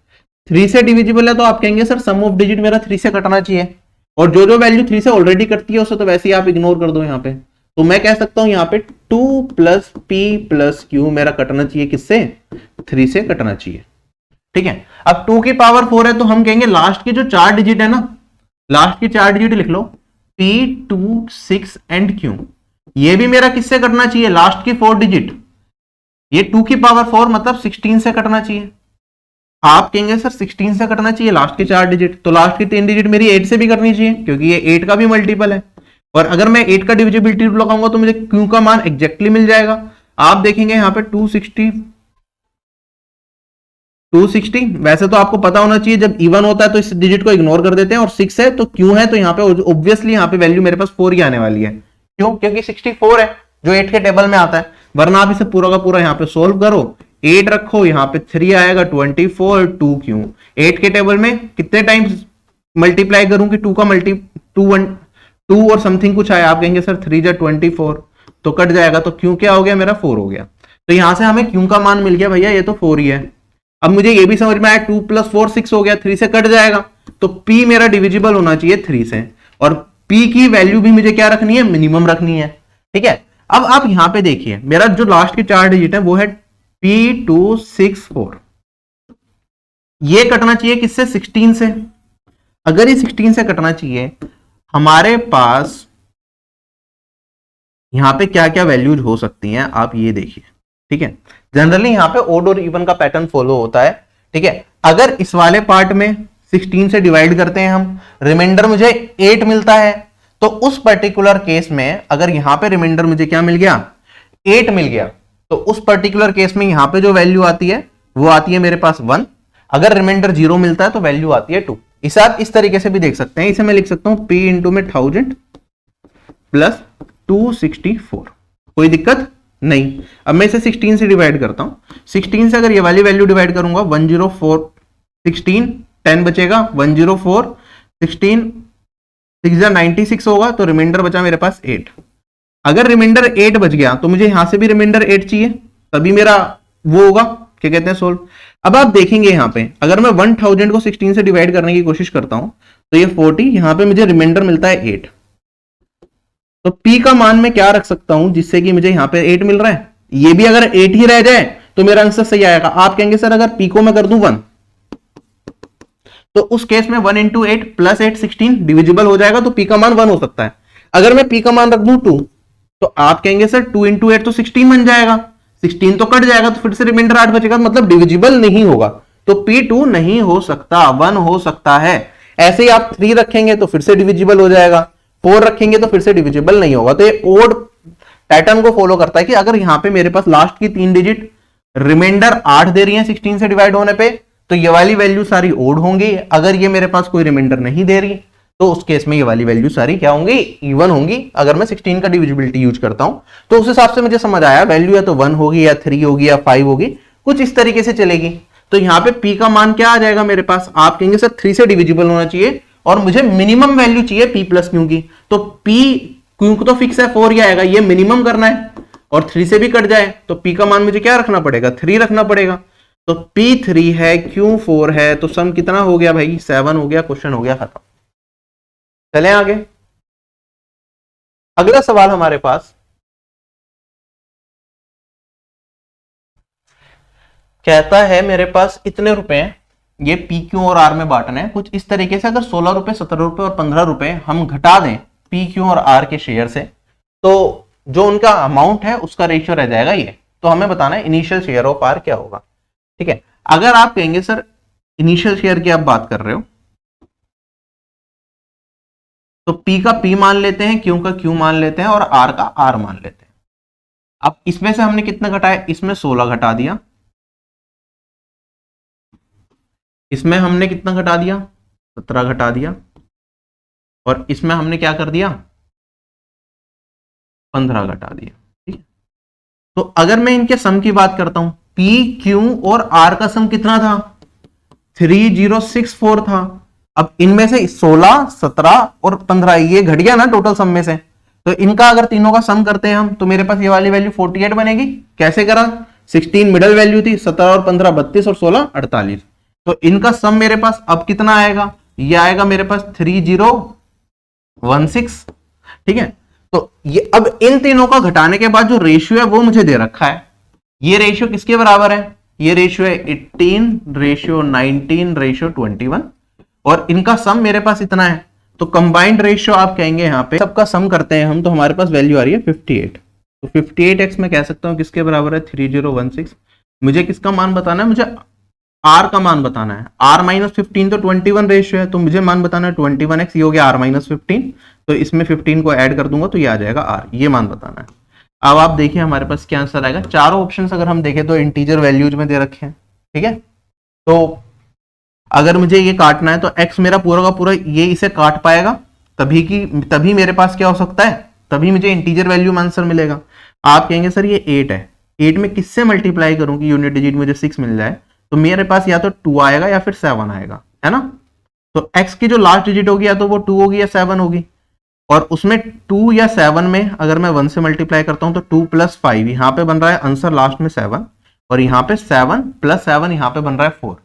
3 से डिविजिबल है तो आप कहेंगे सर सम ऑफ डिजिट मेरा 3 से कटना चाहिए, और जो जो वैल्यू 3 से ऑलरेडी कटती है उसे तो वैसे ही आप इग्नोर कर दो यहाँ पे। तो मैं कह सकता हूं यहाँ पे 2 प्लस p प्लस q मेरा कटना चाहिए, किससे, 3 से कटना चाहिए, ठीक है। अब 2 की पावर 4 है तो हम कहेंगे लास्ट के जो 4 डिजिट है ना, लास्ट की 4 डिजिट लिख लो, p 2 6 एंड q, ये भी मेरा किससे कटना चाहिए, लास्ट की 4 डिजिट, ये 2 की पावर 4 मतलब 16 से कटना चाहिए। आप कहेंगे सर 16 से कटना चाहिए लास्ट के 4 डिजिट, तो लास्ट की 3 डिजिट मेरी 8 से भी करनी चाहिए, क्योंकि ये 8 का भी मल्टीपल है, और अगर मैं 8 का डिविजिबिलिटी लगाऊंगा तो मुझे q का मान एग्जैक्टली मिल जाएगा। आप देखेंगे यहाँ पे 260, वैसे तो आपको पता होना चाहिए जब इवन होता है तो इस डिजिट को इग्नोर कर देते हैं, और 6 है तो q है, तो यहाँ पे ऑब्वियसली यहाँ पे वैल्यू मेरे पास 4 ही आने वाली है। क्यों, क्योंकि 64 है जो 8 के टेबल में आता है, वरना आप इसे पूरा का पूरा यहाँ पे सोल्व करो, 8 रखो, यहाँ पे 3 आएगा, 24 2q, 8 के टेबल में कितने टाइम्स मल्टीप्लाई करूं कि 2 का मल्टी 2 और समथिंग कुछ आया, आप कहेंगे सर 3 जा 24, तो कट जाएगा, तो क्यू क्या हो गया मेरा 4 हो गया। तो यहां से हमें क्यू का मान मिल गया भैया, ये तो 4 ही है। अब मुझे ये भी समझ में आया 2 + 4 6 हो गया, 3 से कट जाएगा, तो P मेरा डिविजिबल होना चाहिए 3 से, और P की वैल्यू भी मुझे क्या रखनी है, मिनिमम रखनी है। ठीक है, अब आप यहां पे देखिए मेरा जो लास्ट की 4 डिजिट है वो है P264, ये कटना चाहिए किससे, 16 से। अगर ये 16 से कटना चाहिए, हमारे पास यहां पे क्या क्या वैल्यूज हो सकती हैं आप ये देखिए। ठीक है, जनरली यहां पे ओड और इवन का पैटर्न फॉलो होता है। ठीक है, अगर इस वाले पार्ट में 16 से डिवाइड करते हैं हम, रिमाइंडर मुझे 8 मिलता है, तो उस पर्टिकुलर केस में अगर यहां पे रिमाइंडर मुझे क्या मिल गया, 8 मिल गया, तो उस पर्टिकुलर केस में यहां पे जो वैल्यू आती है वो आती है मेरे पास 1। अगर रिमाइंडर 0 मिलता है तो वैल्यू आती है 2। इसे आप इस तरीके से भी देख सकते हैं, इसे मैं लिख सकता हूं P इंटू में 1000 प्लस 264, कोई दिक्कत नहीं। अब मैं इसे 16 से डिवाइड करता हूं, 16 से अगर ये वाली वैल्यू डिवाइड करूंगा 104, 16 10 बचेगा, 104 16 6 96 होगा, तो रिमाइंडर बचा मेरे पास 8। अगर रिमाइंडर 8 बच गया तो मुझे यहां से भी रिमाइंडर 8 चाहिए, तभी मेरा वो होगा, क्या कहते हैं, सोल्व। अब आप देखेंगे यहां पे अगर मैं 1000 को 16 से डिवाइड करने की कोशिश करता हूं तो ये 40, यहां पे मुझे रिमाइंडर मिलता है 8। तो P का मान मैं क्या रख सकता हूं जिससे कि मुझे यहां पे 8 मिल रहा है, ये भी अगर 8 ही रह जाए तो मेरा आंसर सही आएगा। आप कहेंगे सर अगर P को मैं कर दूं 1, तो उस केस में 1 × 8 + 8 16 डिविजिबल हो जाएगा, तो P का मान 1 हो सकता है। अगर मैं P का मान रख दूं 2, तो आप कहेंगे सर 2 × 8 तो 16 बन जाएगा, 16 तो कट जाएगा, तो फिर से रिमाइंडर 8 बचेगा, मतलब डिविजिबल नहीं होगा, तो P2 नहीं हो सकता, 1 हो सकता है। ऐसे ही आप 3 रखेंगे तो फिर से डिविजिबल हो जाएगा, 4 रखेंगे तो फिर से डिविजिबल नहीं होगा। तो ये ओड पैटर्न को फॉलो करता है कि अगर यहां पे मेरे पास लास्ट की 3 डिजिट रिमाइंडर 8 दे रही है 16 से डिवाइड होने पे, तो ये वाली वैल्यू सारी ओड होंगी। अगर ये मेरे पास कोई रिमाइंडर नहीं दे रही तो उस केस में ये वाली वैल्यू सारी क्या होंगी, इवन होंगी। अगर मैं 16 का डिविजिबिलिटी यूज करता हूं तो उस हिसाब से मुझे समझ आया वैल्यू या तो 1 होगी या 3 होगी या 5 होगी, कुछ इस तरीके से चलेगी। तो यहां पे P का मान क्या आ जाएगा मेरे पास, आप कहेंगे सर 3 से डिविजिबल होना चाहिए और मुझे मिनिमम वैल्यू चाहिए P + Q की, तो P Q तो फिक्स है 4 ही आएगा, ये मिनिमम करना है, और 3 से भी कट जाए तो P का मान मुझे क्या रखना पड़ेगा, 3 रखना पड़ेगा। तो P 3 है, Q 4 है, तो सम कितना हो गया भाई, 7 हो गया, क्वेश्चन हो गया खत्म। चलें आगे। अगला सवाल हमारे पास कहता है मेरे पास इतने रुपए हैं, ये P, Q और R में बांटना है कुछ इस तरीके से। अगर 16 रुपए, 17 रुपए और 15 रुपए हम घटा दें P, Q और R के शेयर से, तो जो उनका अमाउंट है उसका रेशियो रह जाएगा ये। तो हमें बताना है इनिशियल शेयर ऑफ R क्या होगा। ठीक है, अगर आप कहेंगे सर इनिशियल शेयर की आप बात कर रहे हो, तो P का P मान लेते हैं, Q का Q मान लेते हैं और R का R मान लेते हैं। अब इसमें से हमने कितना घटाया, इसमें 16 घटा दिया, इसमें हमने कितना घटा दिया, 17 घटा दिया, और इसमें हमने क्या कर दिया, 15 घटा दिया। ठीक है, तो अगर मैं इनके सम की बात करता हूं, P, Q और R का सम कितना था, 3064 था। अब इनमें से 16, 17 और 15 ये घट गया ना टोटल सम में से, तो इनका अगर तीनों का सम करते हैं हम तो मेरे पास ये वाली वैल्यू 48 बनेगी। कैसे करा, 16 मिडल वैल्यू थी, 17 और 15 32 और 16 48, तो इनका सम मेरे पास अब कितना आएगा, ये आएगा मेरे पास 3016। ठीक है, तो ये अब इन तीनों का घटाने के बाद जो रेशियो है वो मुझे दे रखा है, ये रेशियो किसके बराबर है, ये रेशियो है 18:19:21, और इनका सम मेरे पास इतना है। तो कंबाइंड रेशियो आप कहेंगे यहां पे सबका सम करते हैं हम, तो हमारे पास वैल्यू आ रही है 58। तो 58x मैं कह सकता हूं किसके बराबर है, 3016। मुझे किसका मान बताना है, मुझे R का मान बताना है। R - 15 तो 21 रेशियो है, तो मुझे मान बताना है 21x, ये हो गया R - 15, तो इसमें 15 को ऐड कर दूंगा तो ये आ जाएगा R, ये मान बताना है। अब आप देखिए हमारे पास क्या आंसर आएगा। चारों ऑप्शंस अगर हम देखें तो इंटीजर वैल्यूज में दे रखे हैं। ठीक है, तो अगर मुझे ये काटना है तो x मेरा पूरा का पूरा ये इसे काट पाएगा, तभी मेरे पास क्या हो सकता है, तभी मुझे इंटीजर वैल्यू में आंसर मिलेगा। आप कहेंगे सर ये 8 है, 8 में किससे मल्टीप्लाई करूं कि यूनिट डिजिट मुझे 6 मिल जाए, तो मेरे पास या तो 2 आएगा या फिर 7 आएगा, है ना। तो x की जो लास्ट डिजिट होगी या तो वो 2 होगी या 7 होगी। और उसमें 2 या 7 में अगर मैं 1 से मल्टीप्लाई करता हूं तो 2 + 5 यहां पे बन रहा है आंसर लास्ट में 7, और यहां पे 7 + 7 यहां पे बन रहा है 4।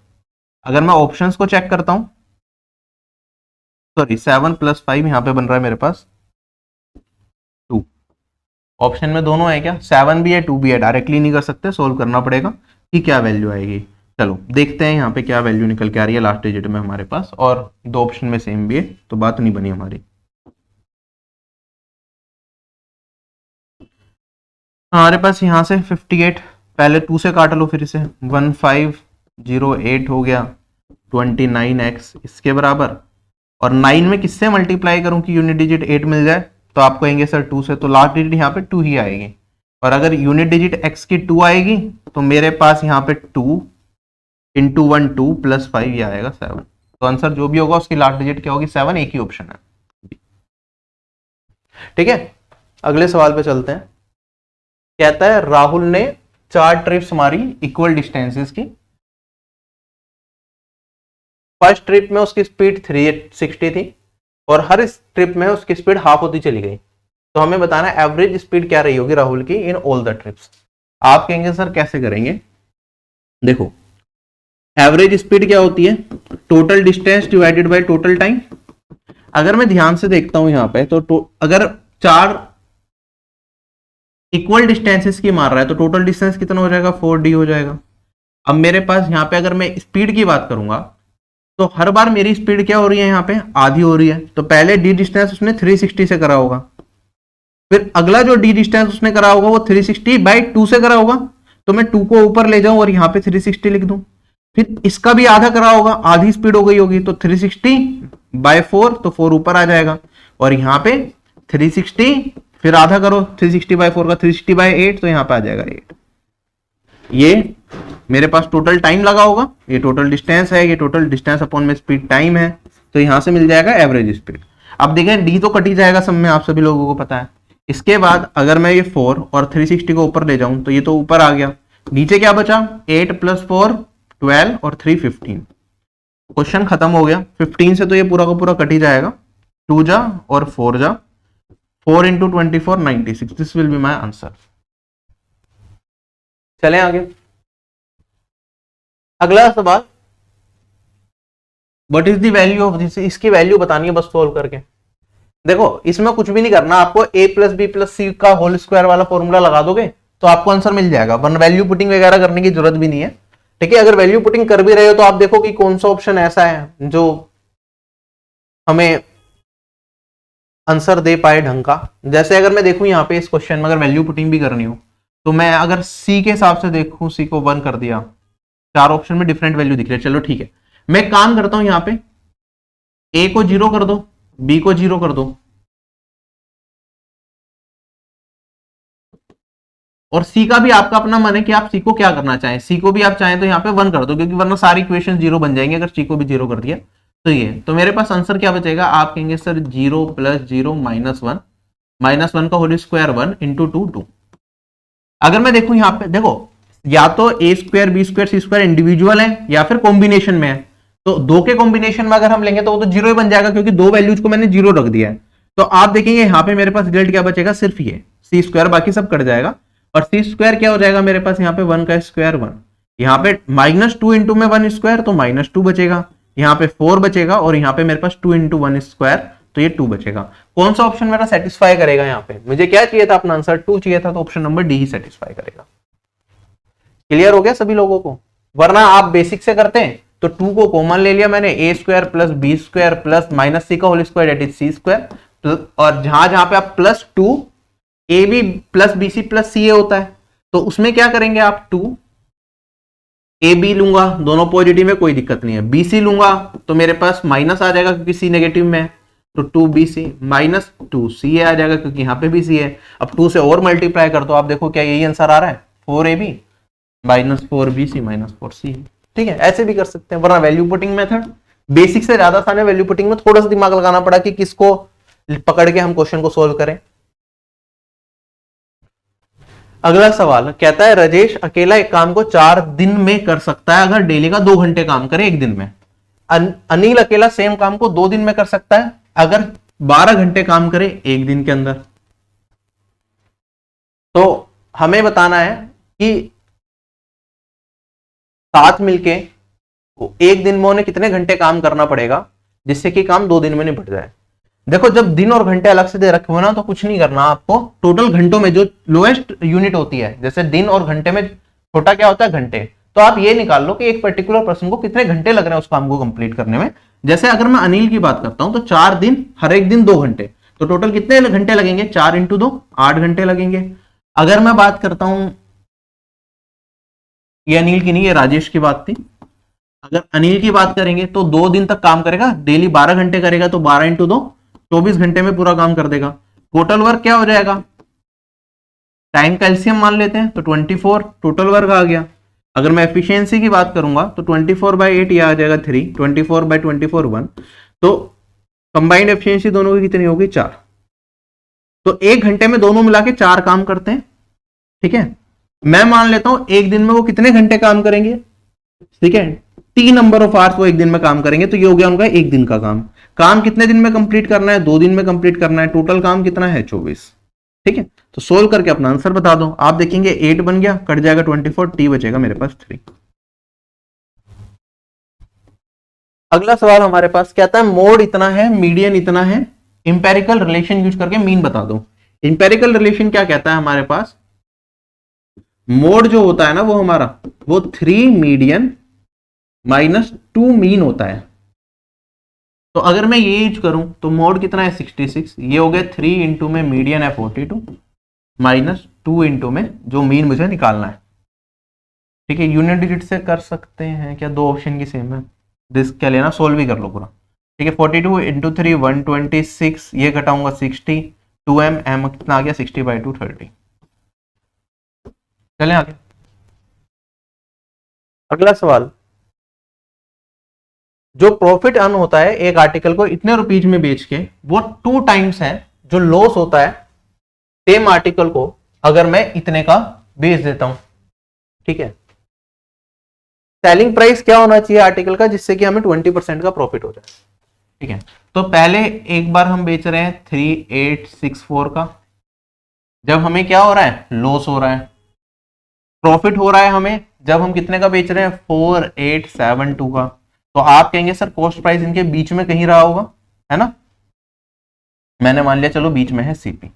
अगर मैं ऑप्शंस को चेक करता हूं, सॉरी 7 + 5 यहां पे बन रहा है मेरे पास 2। ऑप्शन में दोनों है क्या, 7 भी है 2 भी है, डायरेक्टली नहीं कर सकते, सोल्व करना पड़ेगा कि क्या वैल्यू आएगी। चलो देखते हैं यहाँ पे क्या वैल्यू निकल के आ रही है लास्ट डिजिट में हमारे पास, और दो ऑप्शन में सेम भी है तो बात नहीं बनी हमारी। हमारे पास यहाँ से 58, पहले 2 से काट लो, फिर इसे 1508 हो गया 29x इसके बराबर, और 9 में किससे मल्टीप्लाई करूं कि यूनिट डिजिट 8 मिल जाए, तो आप कहेंगे सर 2 से, तो लास्ट डिजिट यहाँ पे 2 ही आएगी, और अगर यूनिट डिजिट x की 2 आएगी तो मेरे पास यहाँ पे 2 × 1 2 + 5 ये आएगा 7। तो आंसर जो भी होगा उसकी लास्ट डिजिट क्या होगी, 7, एक ही ऑप्शन है। ठीक है, अगले सवाल पे चलते हैं। कहता है राहुल ने 4 ट्रिप्स मारी इक्वल डिस्टेंसेस की। फर्स्ट ट्रिप में उसकी स्पीड 360 थी और हर ट्रिप में उसकी स्पीड हाफ होती चली गई, तो हमें बताना एवरेज स्पीड क्या रही होगी राहुल की इन ऑल द ट्रिप्स। आप कहेंगे सर कैसे करेंगे, देखो एवरेज स्पीड क्या होती है, total distance divided by total time. अगर मैं ध्यान से देखता हूं यहां पे तो अगर 4 इक्वल डिस्टेंसेस की मार रहा है तो टोटल डिस्टेंस कितना हो जाएगा, 4d हो जाएगा। अब मेरे पास यहाँ पे अगर मैं स्पीड की बात करूंगा तो हर बार मेरी स्पीड क्या हो रही है, यहाँ पे आधी हो रही है, तो पहले d डिस्टेंस उसने 360 से करा होगा, फिर अगला जो d डिस्टेंस उसने करा होगा वो 360/2 से करा होगा, तो मैं 2 को ऊपर ले जाऊं और यहाँ पे 360 लिख दूं, फिर इसका भी आधा करा होगा, आधी स्पीड हो गई होगी, तो 360/4, तो 4 ऊपर आ जाएगा, और यहाँ पे 360 फिर आधा करो 360/4 का 360/8, तो यहाँ पे आ जाएगा 8। ये मेरे पास टोटल टाइम लगा होगा, ये टोटल डिस्टेंस है, ये टोटल डिस्टेंस अपॉन में स्पीड टाइम है, तो यहां से मिल जाएगा एवरेज स्पीड। अब देखें डी तो कट ही जाएगा सब में, आप सभी लोगों को पता है। इसके बाद अगर मैं ये 4 और 360 को ऊपर ले जाऊं तो ये तो ऊपर आ गया, नीचे क्या बचा 8 + 4 12 और 3 15। क्वेश्चन खत्म हो गया। 15 से तो ये पूरा का पूरा कट ही जाएगा, 2 जा और 4 जा, 4 × 24 96, this will be my answer. चलें आगे, अगला सवाल, what is the value of this, इसकी वैल्यू बतानी है बस सोल्व करके। देखो इसमें कुछ भी नहीं करना, आपको a + b + c का होल स्क्वायर वाला फॉर्मूला लगा दोगे तो आपको आंसर मिल जाएगा, वन वैल्यू पुटिंग वगैरह करने की जरूरत भी नहीं है। ठीक है, अगर वैल्यू पुटिंग कर भी रहे हो तो आप देखो कि कौन सा ऑप्शन ऐसा है जो हमें आंसर दे पाए ढंग का। जैसे अगर मैं देखूं यहाँ पे इस क्वेश्चन में अगर वैल्यू पुटिंग भी करनी हो तो मैं अगर सी के हिसाब से देखूं, सी को 1 कर दिया, 4 ऑप्शन में डिफरेंट वैल्यू दिख रही है, चलो ठीक है, मैं काम करता हूं यहां पे ए को 0 कर दो, बी को 0 कर दो, और सी का भी आपका अपना मन है कि आप सी को क्या करना चाहें, सी को भी आप चाहें तो यहाँ पे 1 कर दो, क्योंकि वरना सारी इक्वेशन 0 बन जाएंगे अगर सी को भी 0 कर दिया तो ये, तो मेरे पास आंसर क्या बचेगा, आप कहेंगे सर 0 + 0 -1 -1 का होल स्क्वायर 1 × 2 2। अगर मैं देखूं यहाँ पे देखो, या तो a² b² c² इंडिविजुअल है या फिर कॉम्बिनेशन में है, तो 2 के कॉम्बिनेशन में अगर हम लेंगे तो वो तो 0 ही बन जाएगा, क्योंकि 2 वैल्यूज को मैंने 0 रख दिया है। तो आप देखेंगे यहाँ पे मेरे पास रिजल्ट क्या बचेगा, सिर्फ ये c², बाकी सब कट जाएगा, और c² क्या हो जाएगा मेरे पास यहाँ पे 1 का स्क्वायर 1, यहाँ पे -2 × में 1 स्क्वायर तो -2 बचेगा, यहाँ पे 4 बचेगा, और यहाँ पे मेरे पास 2 × 1 स्क्वायर तो ये 2 बचेगा। कौन सा ऑप्शन मेरा सेटिस्फाई करेगा, यहाँ पे मुझे क्या चाहिए था, अपना आंसर 2 चाहिए था, तो ऑप्शन नंबर डी ही सेटिस्फाई करेगा। क्लियर हो गया सभी लोगों को, वरना आप बेसिक से करते हैं तो 2 को कॉमन ले लिया मैंने, a² + b² + -c का whole square that is c², और जहां जहां पे आप +2 ab + bc + ca होता है तो उसमें क्या करेंगे आप 2 ab लूंगा, दोनों पॉजिटिव में कोई दिक्कत नहीं है, bc लूंगा तो मेरे पास माइनस आ जाएगा क्योंकि c नेगेटिव में है, तो 2bc -2ca आ जाएगा क्योंकि यहाँ पे भी c है। अब 2 से और मल्टीप्लाई कर दो, आप देखो क्या यही आंसर आ रहा है, 4ab -4bc -4c। ठीक है, ऐसे भी कर सकते हैं, वरना वैल्यू पुटिंग मेथड बेसिक से ज्यादा आसान है, वैल्यू पुटिंग में थोड़ा सा दिमाग लगाना पड़ा कि किसको पकड़ के हम क्वेश्चन को सोल्व करें। अगला सवाल कहता है राजेश अकेला एक काम को 4 दिन में कर सकता है अगर डेली का 2 घंटे काम करे एक दिन में। अनिल अकेला सेम काम को 2 दिन में कर सकता है अगर 12 घंटे काम करे एक दिन के अंदर। तो हमें बताना है कि साथ मिलके एक दिन में उन्हें कितने घंटे काम करना पड़ेगा जिससे कि काम 2 दिन में निपट जाए। देखो जब दिन और घंटे अलग से दे रखे हो ना तो कुछ नहीं करना, आपको टोटल घंटों में जो लोएस्ट यूनिट होती है, जैसे दिन और घंटे में छोटा क्या होता है घंटे, तो आप ये निकाल लो कि एक पर्टिकुलर पर्सन को कितने घंटे लग रहे हैं उस काम को कंप्लीट करने में। जैसे अगर मैं अनिल की बात करता हूं तो 4 दिन, हर एक दिन 2 घंटे, तो टोटल कितने घंटे लगेंगे, 4 इंटू 2 8 घंटे लगेंगे। अगर मैं बात करता हूं, ये अनिल की नहीं, ये राजेश की बात थी। अगर अनिल की बात करेंगे तो 2 दिन तक काम करेगा, डेली 12 घंटे करेगा, तो 12 इंटू 2 24 घंटे में पूरा काम कर देगा। टोटल वर्क क्या हो जाएगा, टाइम का एलसीएम मान लेते हैं तो 24 टोटल वर्क आ गया। अगर मैं एफिशिएंसी की बात करूंगा तो 24/8 ये आ जाएगा 3, 24/24 1, तो कंबाइंड एफिशिएंसी दोनों की कितनी होगी 4। तो 1 घंटे में दोनों मिला के 4 काम करते हैं, ठीक है। मैं मान लेता हूं एक दिन में वो कितने घंटे काम करेंगे, ठीक है, टी नंबर ऑफ आवर्स वो एक दिन में काम करेंगे, तो ये हो गया उनका एक दिन का काम। काम कितने दिन में कंप्लीट करना है, 2 दिन में कंप्लीट करना है, टोटल काम कितना है 24, ठीक है। तो सोल्व करके अपना आंसर बता दो। आप देखेंगे 8 बन गया, कट जाएगा 24, टी बचेगा मेरे पास 3। अगला सवाल हमारे पास कहता है मोड इतना है, मीडियन इतना है, इंपेरिकल रिलेशन यूज करके मीन बता दो। इंपेरिकल रिलेशन क्या कहता है हमारे पास, मोड जो होता है ना वो हमारा, वो 3 मीडियन माइनस 2 मीन होता है। तो अगर मैं ये यूज करूं तो मोड कितना है 66, ये हो गया 3 इंटू में मीडियन है 42 माइनस 2 इंटू में जो मीन मुझे निकालना है, ठीक है। यूनिट डिजिट से कर सकते हैं क्या, 2 ऑप्शन की सेम है, दिस क्या लेना, सोल्व भी कर लो पूरा, ठीक है। 42 इंटू 3 126, ये घटाऊंगा 60, 2m, m कितना आ गया 60/2 30। चलें आगे। अगला सवाल, जो प्रॉफिट अर्न होता है एक आर्टिकल को इतने रुपीज में बेच के, वो 2 टाइम्स है जो लॉस होता है सेम आर्टिकल को अगर मैं इतने का बेच देता हूं, ठीक है। सेलिंग प्राइस क्या होना चाहिए आर्टिकल का जिससे कि हमें 20% का प्रॉफिट हो जाए, ठीक है। तो पहले एक बार हम बेच रहे हैं 3864 का, जब हमें क्या हो रहा है, लॉस हो रहा है। प्रॉफिट हो रहा है हमें जब हम कितने का बेच रहे हैं, 4872 का। तो आप कहेंगे सर कॉस्ट प्राइस इनके बीच में कहीं रहा होगा, है ना। मैंने मान लिया चलो बीच में है सीपी।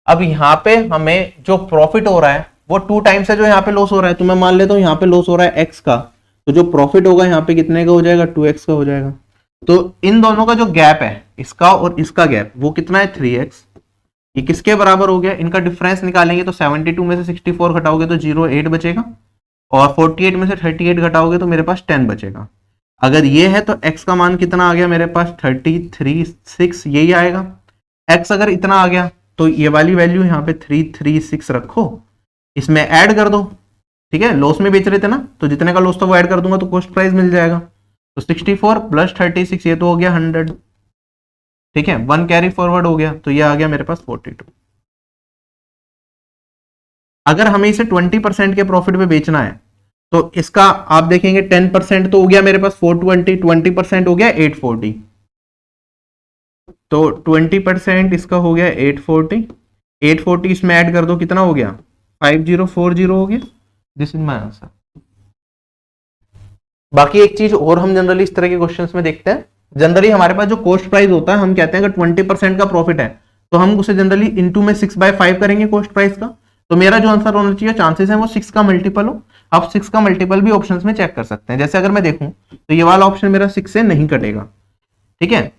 अब यहाँ पे हमें जो प्रॉफिट हो रहा है वो 2 टाइम्स है जो यहाँ पे लॉस हो रहा है, तो मैं मान लेता हूँ यहाँ पे लॉस हो रहा है x का, तो जो प्रॉफिट होगा यहाँ पे कितने का हो जाएगा, 2x का हो जाएगा। तो इन दोनों का जो गैप है, इसका और इसका गैप, वो कितना है 3x। ये किसके बराबर हो गया, इनका डिफरेंस निकालेंगे तो 72 में से 64 घटाओगे तो 08 बचेगा, और 48 में से 38 घटाओगे तो मेरे पास 10 बचेगा। अगर ये है तो x का मान कितना आ गया मेरे पास 336, यही आएगा। x अगर इतना आ गया तो ये वाली वैल्यू यहाँ पे 336 रखो, इसमें ऐड कर दो, ठीक है। लॉस में बेच रहे थे ना, तो जितने का लॉस था वो ऐड कर दूंगा तो कॉस्ट प्राइस मिल जाएगा। तो 64 प्लस 36 ये तो हो गया 100, ठीक है। 1 कैरी फॉरवर्ड हो गया तो ये आ गया मेरे पास 42। अगर हमें इसे 20% के प्रॉफिट पे बेचना है तो इसका आप देखेंगे 10% तो हो गया मेरे पास 420, 20% हो गया 840, तो 20% इसका हो गया 840, 840 इसमें ऐड कर दो कितना हो गया 5040 हो गया। This is my answer. बाकी एक चीज और हम जनरली इस तरह के क्वेश्चंस में देखते हैं, जनरली हमारे पास जो कॉस्ट प्राइस होता है हम कहते हैं अगर 20% का प्रॉफिट है तो हम उसे जनरली इंटू में 6/5 करेंगे कॉस्ट प्राइस का, तो मेरा जो आंसर होना चाहिए चांसेस है वो 6 का मल्टीपल हो। आप 6 का मल्टीपल भी ऑप्शंस में चेक कर सकते हैं, जैसे अगर मैं देखूं तो ये वाला ऑप्शन मेरा 6 से नहीं कटेगा, ठीक है।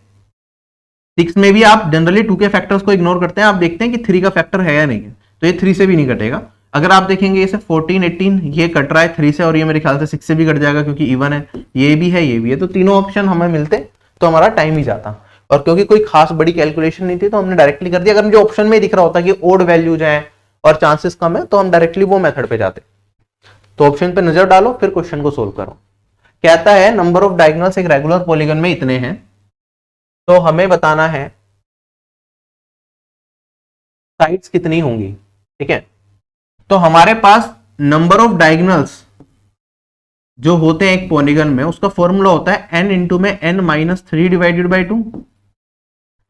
6 में भी आप जनरली 2 के फैक्टर्स को इग्नोर करते हैं, आप देखते हैं कि 3 का फैक्टर है या नहीं है, तो ये 3 से भी नहीं कटेगा। अगर आप देखेंगे इसे 14, 18 ये कट रहा है 3 से, और ये मेरे ख्याल से 6 से भी कट जाएगा क्योंकि इवन है, ये भी है ये भी है, तो तीनों ऑप्शन हमें मिलते तो हमारा टाइम ही जाता। और क्योंकि कोई खास बड़ी कैलकुलेशन नहीं थी तो हमने डायरेक्टली कर दिया। अगर मुझे ऑप्शन में दिख रहा होता कि ओड वैल्यूज हैं और चांसेस कम है तो हम डायरेक्टली वो मेथड पे जाते। तो ऑप्शन पे नजर डालो फिर क्वेश्चन को सोल्व करो। कहता है नंबर ऑफ डायगोनल्स एक रेगुलर पॉलीगन में इतने हैं, तो हमें बताना है साइड्स कितनी होंगी, ठीक है। तो हमारे पास नंबर ऑफ डायगोनल्स जो होते हैं एक पॉलीगन में उसका फॉर्मूला होता है n इंटू में n -3 डिवाइडेड बाई 2।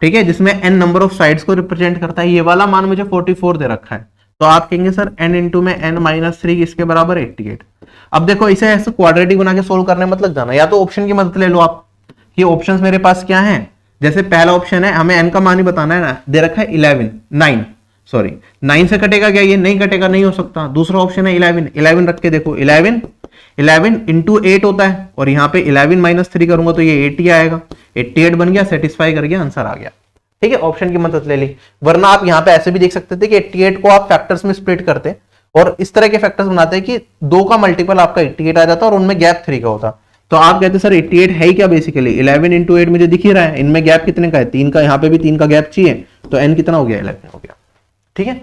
ठीक है, जिसमें n नंबर ऑफ साइड्स को रिप्रेजेंट करता है। ये वाला मान मुझे 44 दे रखा है, तो आप कहेंगे सर n इंटू में n माइनस 3 इसके बराबर 88। अब देखो इसे ऐसे क्वाड्रेटिक बना के सोल्व करने मत लग जाना, या तो ऑप्शन की मदद ले लो आप। ये ऑप्शंस मेरे पास क्या हैं, जैसे पहला ऑप्शन है हमें n का मान ही बताना है ना, दे रखा है 9 सॉरी 9 से कटेगा क्या, ये नहीं कटेगा, नहीं हो सकता। दूसरा ऑप्शन है 11 रख के देखो, 11 इंटू 8 होता है, और यहाँ पे 11 माइनस 3 करूंगा तो ये 80 आएगा, 88 बन गया, सेटिस्फाई कर गया, आंसर आ गया। ठीक है, ऑप्शन की मदद ले ली। वरना आप यहाँ पे ऐसे भी देख सकते थे कि 88 को आप फैक्टर्स में स्प्लिट करते और इस तरह के फैक्टर्स बनाते हैं कि 2 का मल्टीपल आपका 88 आ जाता और उनमें गैप 3 का होता। तो आप कहते सर 88 है क्या, बेसिकली 11 इंटू 8 मुझे दिख ही रहा है, इनमें गैप कितने का है, 3 का, यहाँ पे भी 3 का गैप चाहिए, तो n कितना हो गया, 11 हो गया। ठीक है,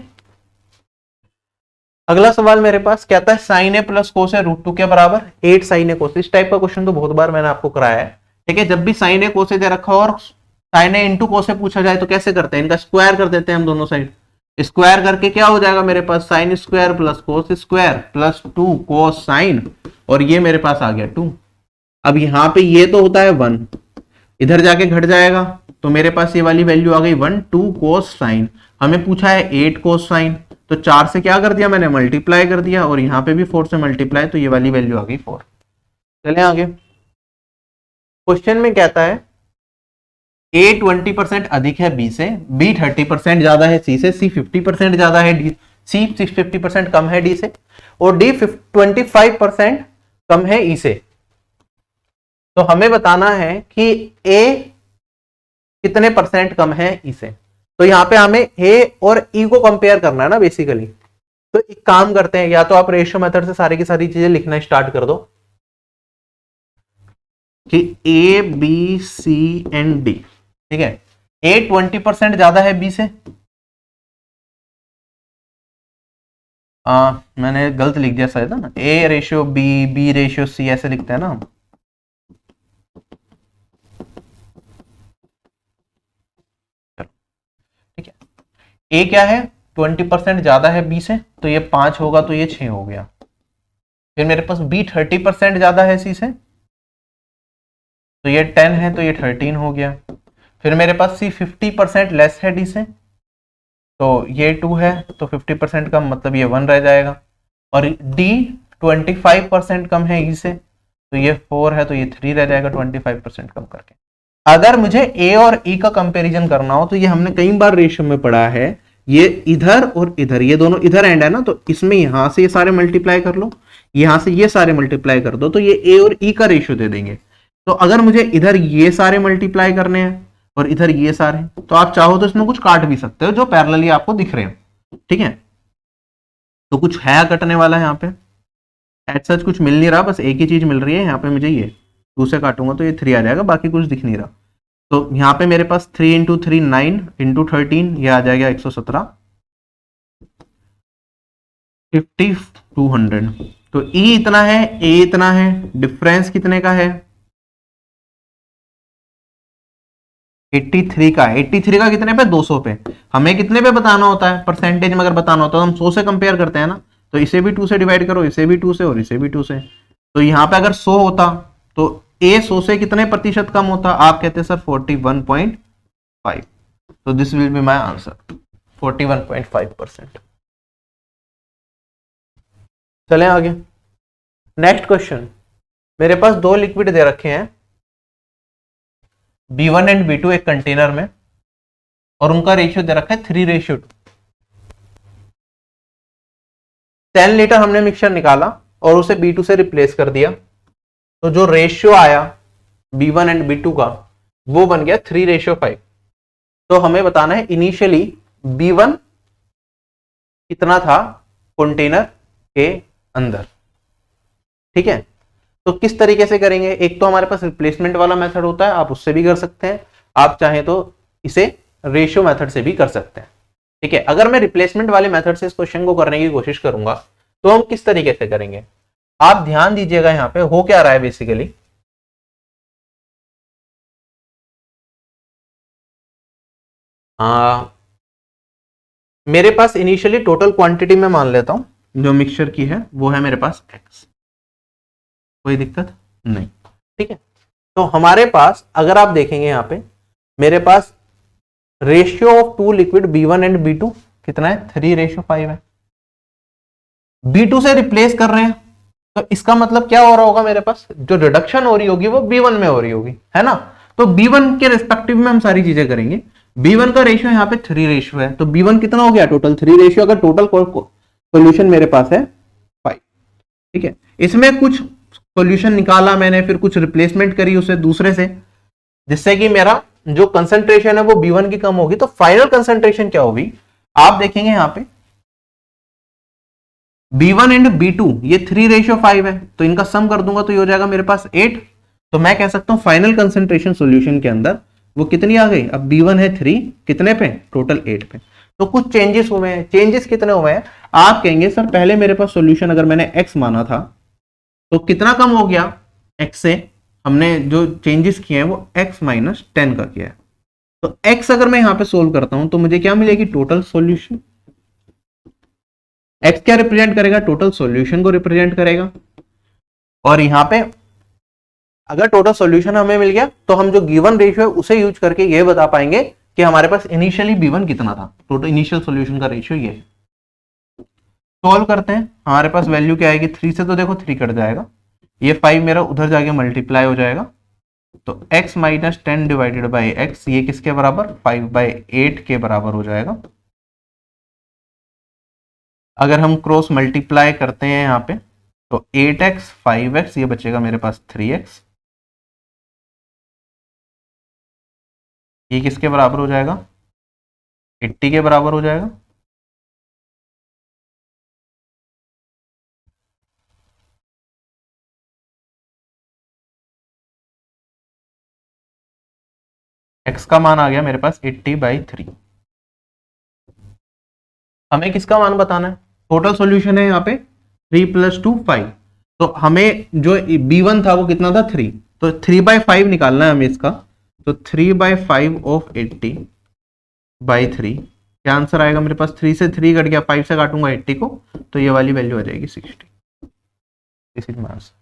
अगला सवाल मेरे पास कहता है साइन ए प्लस कोस ए रूट 2 के बराबर 8 साइन ए कोस। इस टाइप का क्वेश्चन तो बहुत बार मैंने आपको कराया है। ठीक है, जब भी साइन ए कोस ए दे रखा हो और साइन ए इंटू कोस ए पूछा जाए तो कैसे करते हैं, इनका स्क्वायर कर देते हैं हम दोनों साइड। स्क्वायर करके क्या हो जाएगा मेरे पास, sine square plus cos square plus 2 cos sine, और ये मेरे पास आ गया 2। अब यहाँ पे ये तो होता है 1, इधर जाके घट जाएगा, तो मेरे पास ये वाली वैल्यू आ गई 1 2 कोस साइन। हमें पूछा है 8 कोस साइन, तो 4 से क्या कर दिया मैंने, मल्टीप्लाई कर दिया, और यहाँ पे भी 4 से मल्टीप्लाई, तो ये वाली वैल्यू आ गई 4। चलें आगे। क्वेश्चन में कहता है A 20% अधिक है B से, B 30% ज्यादा है C से, C 50% ज्यादा है D, C 50% कम है D से, और D 25% कम है E से। तो हमें बताना है कि A कितने परसेंट कम है E से। तो यहाँ पे हमें A और E को कंपेयर करना है ना बेसिकली। तो एक काम करते हैं, या तो आप रेशियो मेथड से सारी की सारी चीजें लिखना स्टार्ट कर दो कि A B C and D। ठीक है, A 20% ज्यादा है B से, मैंने गलत लिख दिया शायद ना, A ratio B, B ratio C ऐसे लिखते हैं ना हम। ठीक है, A क्या है, 20% ज्यादा है B से, तो ये 5 होगा, तो ये 6 हो गया। फिर मेरे पास B 30% ज्यादा है C से, तो ये 10 है, तो ये 13 हो गया। फिर मेरे पास C 50% लेस है D से, तो ये 2 है, तो 50% कम, मतलब ये 1 रह जाएगा। और D 25% कम है E से, तो ये 4 है, तो ये 3 रह जाएगा 25% कम करके। अगर मुझे A और E का कंपैरिजन करना हो, तो ये हमने कई बार रेशियो में पढ़ा है, ये इधर और इधर, ये दोनों इधर एंड है ना, तो इसमें यहां से ये सारे मल्टीप्लाई कर लो, यहां से ये सारे मल्टीप्लाई कर दो, तो ये A और E का रेशियो दे देंगे। तो अगर मुझे इधर ये सारे मल्टीप्लाई करने हैं और इधर ये सारे, तो आप चाहो तो इसमें कुछ काट भी सकते हो जो पैरेलली आपको दिख रहे हो। ठीक है, तो कुछ है कटने वाला है यहाँ पे, एज सच कुछ मिल नहीं रहा, बस एक ही चीज मिल रही है यहाँ पे मुझे, ये 2 से काटूंगा तो ये 3 आ जाएगा, बाकी कुछ दिख नहीं रहा। तो यहाँ पे मेरे पास 3 इंटू 3 9 इंटू 13, ये आ जाएगा 117, 50 200। तो E इतना है, A इतना है, डिफरेंस कितने का है, 83 का। 83 का कितने पे, 200 पे। हमें कितने पे बताना होता है, परसेंटेज में अगर बताना होता है तो हम 100 से कंपेयर करते हैं ना, तो इसे भी 2 से डिवाइड करो, इसे भी 2 से, और इसे भी 2 से। तो यहाँ पे अगर 100 होता तो A 100 से कितने प्रतिशत कम होता, आप कहते हैं सर 41.5। तो this will be my answer, 41.5%। चलें आगे। नेक्स्ट क्वेश्चन, मेरे पास 2 लिक्विड दे रखे हैं B1 एंड B2 एक कंटेनर में, और उनका रेशियो दे रखा है 3:2। 10 लीटर हमने मिक्सचर निकाला और उसे B2 से रिप्लेस कर दिया, तो जो रेशियो आया B1 एंड B2 का वो बन गया 3:5। तो हमें बताना है इनिशियली B1 कितना था कंटेनर के अंदर। ठीक है, तो किस तरीके से करेंगे, एक तो हमारे पास रिप्लेसमेंट वाला मेथड होता है, आप उससे भी कर सकते हैं, आप चाहें तो इसे रेशियो मेथड से भी कर सकते हैं। ठीक है, अगर मैं रिप्लेसमेंट वाले मेथड से इस क्वेश्चन को करने की कोशिश करूंगा तो हम किस तरीके से करेंगे, आप ध्यान दीजिएगा यहाँ पे हो क्या रहा है बेसिकली। मेरे पास इनिशियली टोटल क्वांटिटी में मान लेता हूं जो मिक्सचर की है वो है मेरे पास x, कोई दिक्कत नहीं। ठीक है, तो हमारे पास अगर आप देखेंगे यहाँ पे मेरे पास ratio of two liquid B1 and B2 कितना है? 3:5 है। B2 से रिप्लेस कर रहे हैं तो इसका मतलब क्या हो रहा होगा, मेरे पास जो रिडक्शन हो रही होगी वो B1 में हो रही होगी, है ना। तो B1 के रिस्पेक्टिव में हम सारी चीजें करेंगे। B1 का रेशियो यहाँ पे 3 रेशियो है, तो B1 कितना हो गया? Total 3 ratio. अगर टोटल सॉल्यूशन मेरे पास है 5, ठीक है। इसमें कुछ सॉल्यूशन निकाला मैंने, फिर कुछ रिप्लेसमेंट करी उसे दूसरे से, जिससे कि मेरा जो कंसंट्रेशन है वो B1 की कम होगी। तो फाइनल कंसंट्रेशन क्या होगी आप देखेंगे यहाँ पे, B1 एंड B2 ये 3:5 है, तो इनका सम कर दूंगा तो ये हो जाएगा मेरे पास 8। तो मैं कह सकता हूं फाइनल कंसंट्रेशन सॉल्यूशन के अंदर वो कितनी आ गई? अब B1 है 3, कितने पे? टोटल 8 पे। तो कुछ चेंजेस हुए हैं। चेंजेस कितने हुए हैं? आप कहेंगे सर पहले मेरे पास सॉल्यूशन अगर मैंने x माना था तो कितना कम हो गया? x से हमने जो चेंजेस किए हैं वो x - 10 का किया है। तो x अगर मैं यहां पे सोल्व करता हूं तो मुझे क्या मिलेगी? Total solution. x क्या रिप्रेजेंट करेगा? टोटल सॉल्यूशन को रिप्रेजेंट करेगा। और यहां पे अगर टोटल सॉल्यूशन हमें मिल गया तो हम जो गिवन रेशियो है उसे यूज करके ये बता पाएंगे कि हमारे पास इनिशियली B1 कितना था। टोटल इनिशियल सॉल्यूशन का रेशियो ये है। सॉल्व करते हैं, हमारे पास वैल्यू क्या आएगी? 3 से तो देखो 3 कट जाएगा, ये 5 मेरा उधर जाके मल्टीप्लाई हो जाएगा। तो x - 10 डिवाइडेड बाई x ये किसके बराबर? 5/8 के बराबर हो जाएगा। अगर हम क्रॉस मल्टीप्लाई करते हैं यहाँ पे तो 8x 5x ये बचेगा मेरे पास 3x, ये किसके बराबर हो जाएगा? 80 के बराबर हो जाएगा। x का मान आ गया मेरे पास 80/3। हमें किसका मान बताना है? टोटल सॉल्यूशन है यहाँ पे 3 + 2 5। तो हमें जो B1 था वो कितना था? 3। तो 3/5 निकालना है हमें इसका। तो 3/5 ऑफ 80/3 क्या आंसर आएगा मेरे पास? 3 से 3 कट गया, 5 से काटूंगा 80 को तो ये वाली वैल्यू आ जाएगी 60। This is my answer.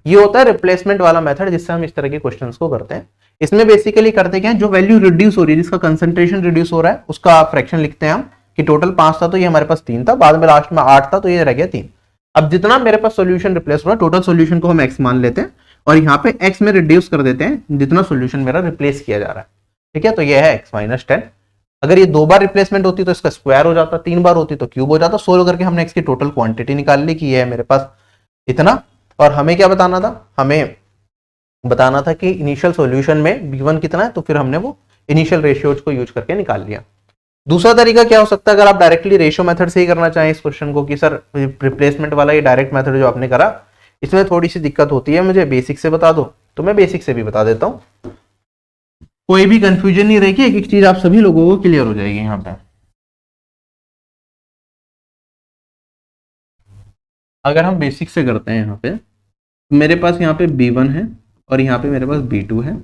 ये होता है रिप्लेसमेंट वाला मेथड जिससे हम इस तरह के क्वेश्चंस को करते हैं। इसमें बेसिकली करते क्या है, जो वैल्यू रिड्यूस हो रही है, जिसका कंसंट्रेशन रिड्यूस हो रहा है, उसका फ्रैक्शन लिखते हैं हम कि टोटल 5 था तो ये हमारे पास 3 था, बाद में लास्ट में 8 था तो ये रह गया 3। अब जितना मेरे पास सॉल्यूशन रिप्लेस हो रहा है, टोटल सॉल्यूशन को हम x मान लेते हैं और यहाँ पे x में रिड्यूस कर देते हैं जितना सॉल्यूशन मेरा रिप्लेस किया जा रहा है, ठीक है। तो ये है x - 10। अगर ये 2 बार रिप्लेसमेंट होती तो इसका स्क्वायर हो जाता, 3 बार होती तो क्यूब हो जाता। सोल्व करके हमने x की टोटल क्वांटिटी निकाल ली कि ये है मेरे पास इतना। और हमें क्या बताना था? हमें बताना था कि इनिशियल सॉल्यूशन में B1 कितना है, तो फिर हमने वो इनिशियल रेशियोज को यूज करके निकाल लिया। दूसरा तरीका क्या हो सकता है, अगर आप डायरेक्टली रेशियो मेथड से ही करना चाहें इस क्वेश्चन को कि सर रिप्लेसमेंट वाला ये डायरेक्ट मेथड जो आपने करा इसमें थोड़ी सी दिक्कत होती है, मुझे बेसिक से बता दो, तो मैं बेसिक से भी बता देता हूं, कोई भी कंफ्यूजन नहीं रहेगी, एक एक चीज आप सभी लोगों को क्लियर हो जाएगी। यहाँ पे अगर हम बेसिक से करते हैं, यहाँ पे मेरे पास यहाँ पे B1 है और यहाँ पे मेरे पास B2 है।